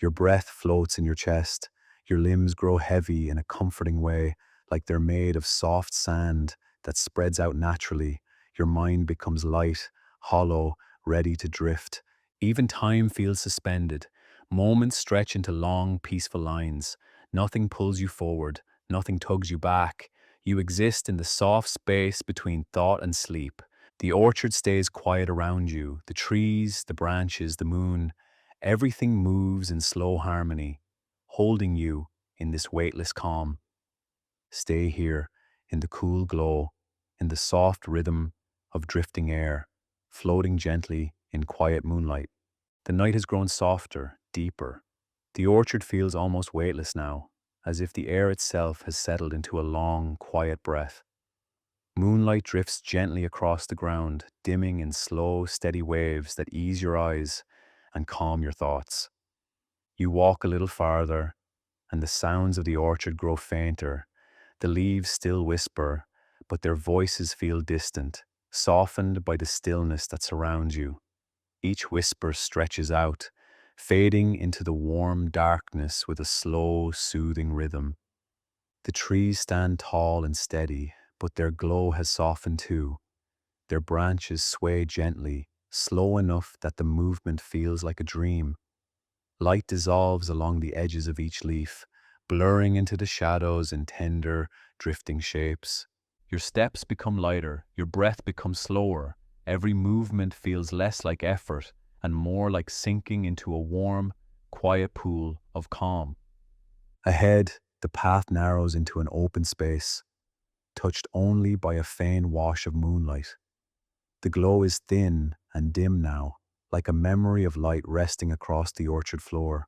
Your breath floats in your chest. Your limbs grow heavy in a comforting way, like they're made of soft sand that spreads out naturally. Your mind becomes light, hollow, ready to drift. Even time feels suspended. Moments stretch into long, peaceful lines. Nothing pulls you forward, nothing tugs you back. You exist in the soft space between thought and sleep. The orchard stays quiet around you, the trees, the branches, the moon. Everything moves in slow harmony, holding you in this weightless calm. Stay here, in the cool glow, in the soft rhythm of drifting air, floating gently in quiet moonlight. The night has grown softer, deeper. The orchard feels almost weightless now, as if the air itself has settled into a long, quiet breath. Moonlight drifts gently across the ground, dimming in slow, steady waves that ease your eyes and calm your thoughts. You walk a little farther, and the sounds of the orchard grow fainter. The leaves still whisper, but their voices feel distant, softened by the stillness that surrounds you. Each whisper stretches out, fading into the warm darkness with a slow, soothing rhythm. The trees stand tall and steady, but their glow has softened too. Their branches sway gently, slow enough that the movement feels like a dream. Light dissolves along the edges of each leaf, blurring into the shadows in tender, drifting shapes. Your steps become lighter, your breath becomes slower. Every movement feels less like effort and more like sinking into a warm, quiet pool of calm. Ahead, the path narrows into an open space, touched only by a faint wash of moonlight. The glow is thin and dim now, like a memory of light resting across the orchard floor.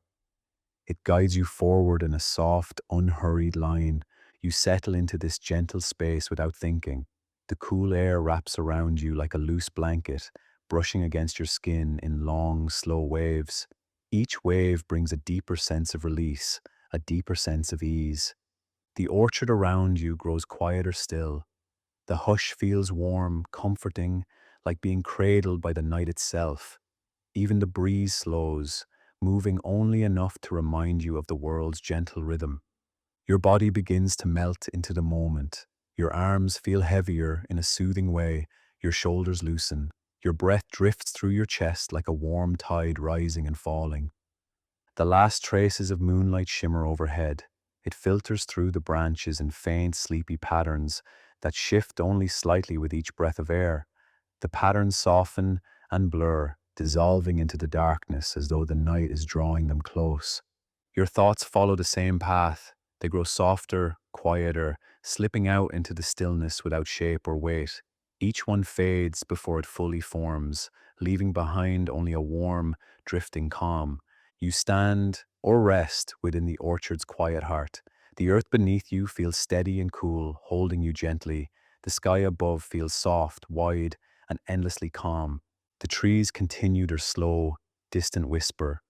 It guides you forward in a soft, unhurried line. You settle into this gentle space without thinking. The cool air wraps around you like a loose blanket, brushing against your skin in long, slow waves. Each wave brings a deeper sense of release, a deeper sense of ease. The orchard around you grows quieter still. The hush feels warm, comforting, like being cradled by the night itself. Even the breeze slows, moving only enough to remind you of the world's gentle rhythm. Your body begins to melt into the moment. Your arms feel heavier in a soothing way, your shoulders loosen. Your breath drifts through your chest like a warm tide rising and falling. The last traces of moonlight shimmer overhead. It filters through the branches in faint, sleepy patterns that shift only slightly with each breath of air. The patterns soften and blur, dissolving into the darkness as though the night is drawing them close. Your thoughts follow the same path. They grow softer, quieter, slipping out into the stillness without shape or weight. Each one fades before it fully forms, leaving behind only a warm, drifting calm. You stand or rest within the orchard's quiet heart. The earth beneath you feels steady and cool, holding you gently. The sky above feels soft, wide, and endlessly calm. The trees continue their slow, distant whisper.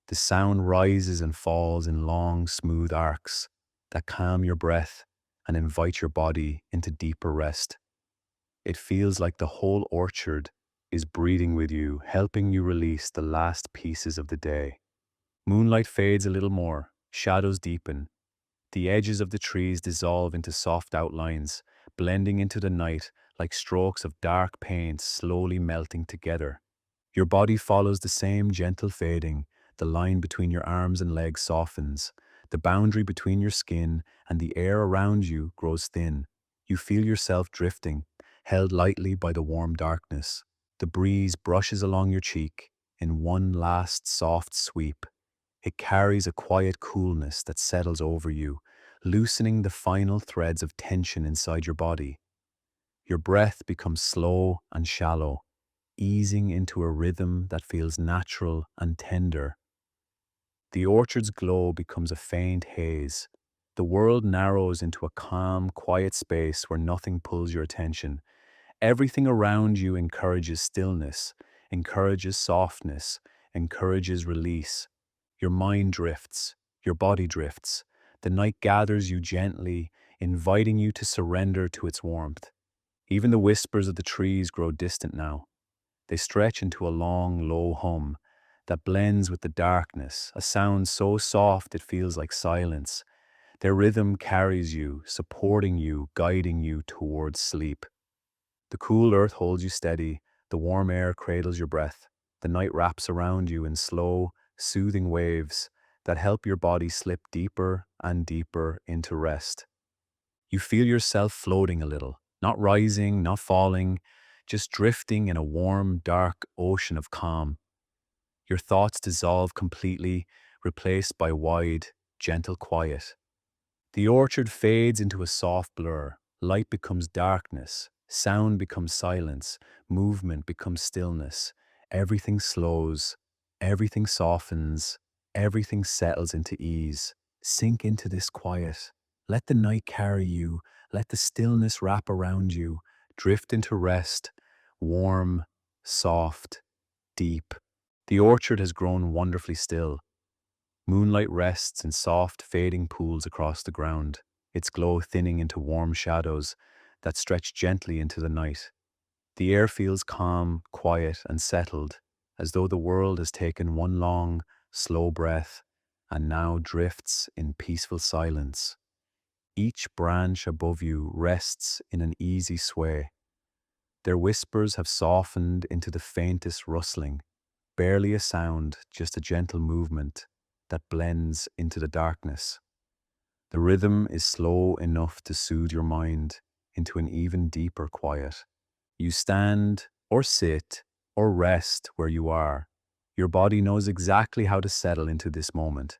The sound rises and falls in long, smooth arcs that calm your breath and invite your body into deeper rest. It feels like the whole orchard is breathing with you, helping you release the last pieces of the day. Moonlight fades a little more, shadows deepen. The edges of the trees dissolve into soft outlines, blending into the night like strokes of dark paint slowly melting together. Your body follows the same gentle fading. The line between your arms and legs softens. The boundary between your skin and the air around you grows thin. You feel yourself drifting, held lightly by the warm darkness. The breeze brushes along your cheek in one last soft sweep. It carries a quiet coolness that settles over you, loosening the final threads of tension inside your body. Your breath becomes slow and shallow, easing into a rhythm that feels natural and tender. The orchard's glow becomes a faint haze. The world narrows into a calm, quiet space where nothing pulls your attention. Everything around you encourages stillness, encourages softness, encourages release. Your mind drifts, your body drifts. The night gathers you gently, inviting you to surrender to its warmth. Even the whispers of the trees grow distant now. They stretch into a long, low hum that blends with the darkness, a sound so soft it feels like silence. Their rhythm carries you, supporting you, guiding you towards sleep. The cool earth holds you steady, the warm air cradles your breath, the night wraps around you in slow, soothing waves that help your body slip deeper and deeper into rest. You feel yourself floating a little, not rising, not falling, just drifting in a warm, dark ocean of calm. Your thoughts dissolve completely, replaced by wide, gentle quiet. The orchard fades into a soft blur. Light becomes darkness. Sound becomes silence. Movement becomes stillness. Everything slows. Everything softens. Everything settles into ease. Sink into this quiet. Let the night carry you. Let the stillness wrap around you. Drift into rest. Warm, soft, deep. The orchard has grown wonderfully still. Moonlight rests in soft, fading pools across the ground, its glow thinning into warm shadows that stretch gently into the night. The air feels calm, quiet, and settled, as though the world has taken one long, slow breath and now drifts in peaceful silence. Each branch above you rests in an easy sway. Their whispers have softened into the faintest rustling, barely a sound, just a gentle movement that blends into the darkness. The rhythm is slow enough to soothe your mind into an even deeper quiet. You stand or sit or rest where you are. Your body knows exactly how to settle into this moment.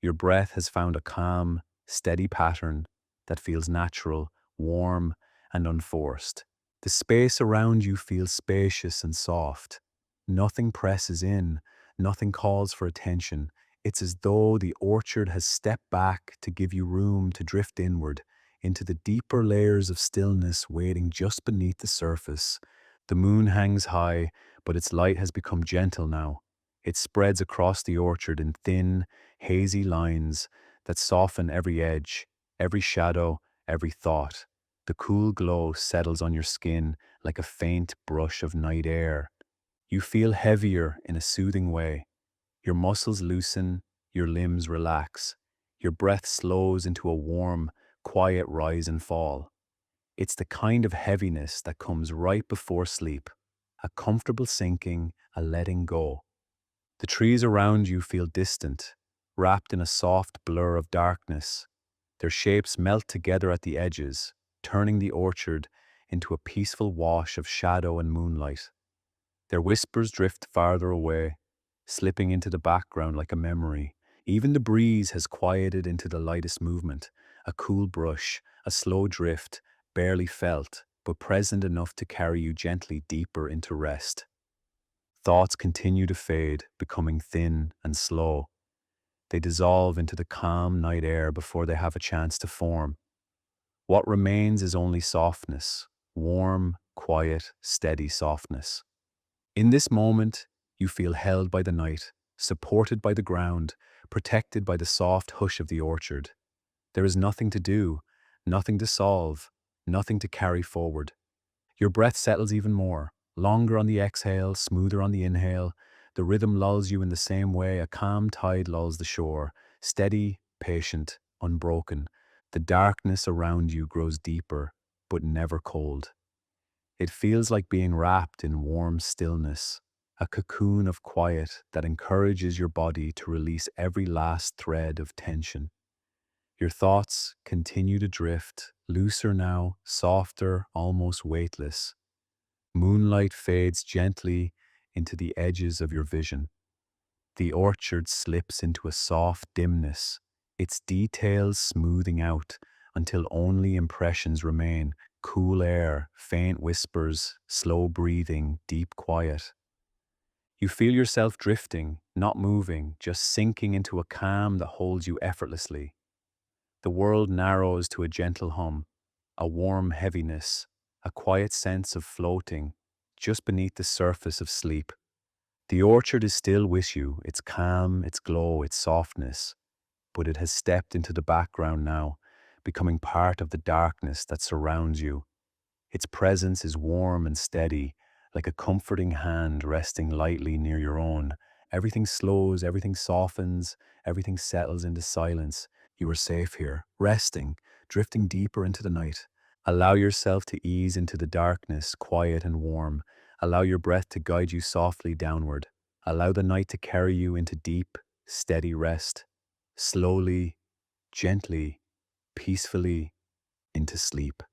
Your breath has found a calm, steady pattern that feels natural, warm, and unforced. The space around you feels spacious and soft. Nothing presses in, nothing calls for attention. It's as though the orchard has stepped back to give you room to drift inward into the deeper layers of stillness waiting just beneath the surface. The moon hangs high, but its light has become gentle now. It spreads across the orchard in thin, hazy lines that soften every edge, every shadow, every thought. The cool glow settles on your skin like a faint brush of night air. You feel heavier in a soothing way. Your muscles loosen, your limbs relax. Your breath slows into a warm, quiet rise and fall. It's the kind of heaviness that comes right before sleep, a comfortable sinking, a letting go. The trees around you feel distant, wrapped in a soft blur of darkness. Their shapes melt together at the edges, turning the orchard into a peaceful wash of shadow and moonlight. Their whispers drift farther away, slipping into the background like a memory. Even the breeze has quieted into the lightest movement, a cool brush, a slow drift, barely felt, but present enough to carry you gently deeper into rest. Thoughts continue to fade, becoming thin and slow. They dissolve into the calm night air before they have a chance to form. What remains is only softness, warm, quiet, steady softness. In this moment, you feel held by the night, supported by the ground, protected by the soft hush of the orchard. There is nothing to do, nothing to solve, nothing to carry forward. Your breath settles even more, longer on the exhale, smoother on the inhale. The rhythm lulls you in the same way a calm tide lulls the shore, steady, patient, unbroken. The darkness around you grows deeper, but never cold. It feels like being wrapped in warm stillness, a cocoon of quiet that encourages your body to release every last thread of tension. Your thoughts continue to drift, looser now, softer, almost weightless. Moonlight fades gently into the edges of your vision. The orchard slips into a soft dimness, its details smoothing out until only impressions remain: cool air, faint whispers, slow breathing, deep quiet. You feel yourself drifting, not moving, just sinking into a calm that holds you effortlessly. The world narrows to a gentle hum, a warm heaviness, a quiet sense of floating just beneath the surface of sleep. The orchard is still with you, its calm, its glow, its softness, but it has stepped into the background now, becoming part of the darkness that surrounds you. Its presence is warm and steady, like a comforting hand resting lightly near your own. Everything slows, everything softens, everything settles into silence. You are safe here, resting, drifting deeper into the night. Allow yourself to ease into the darkness, quiet and warm. Allow your breath to guide you softly downward. Allow the night to carry you into deep, steady rest. Slowly, gently, peacefully, into sleep.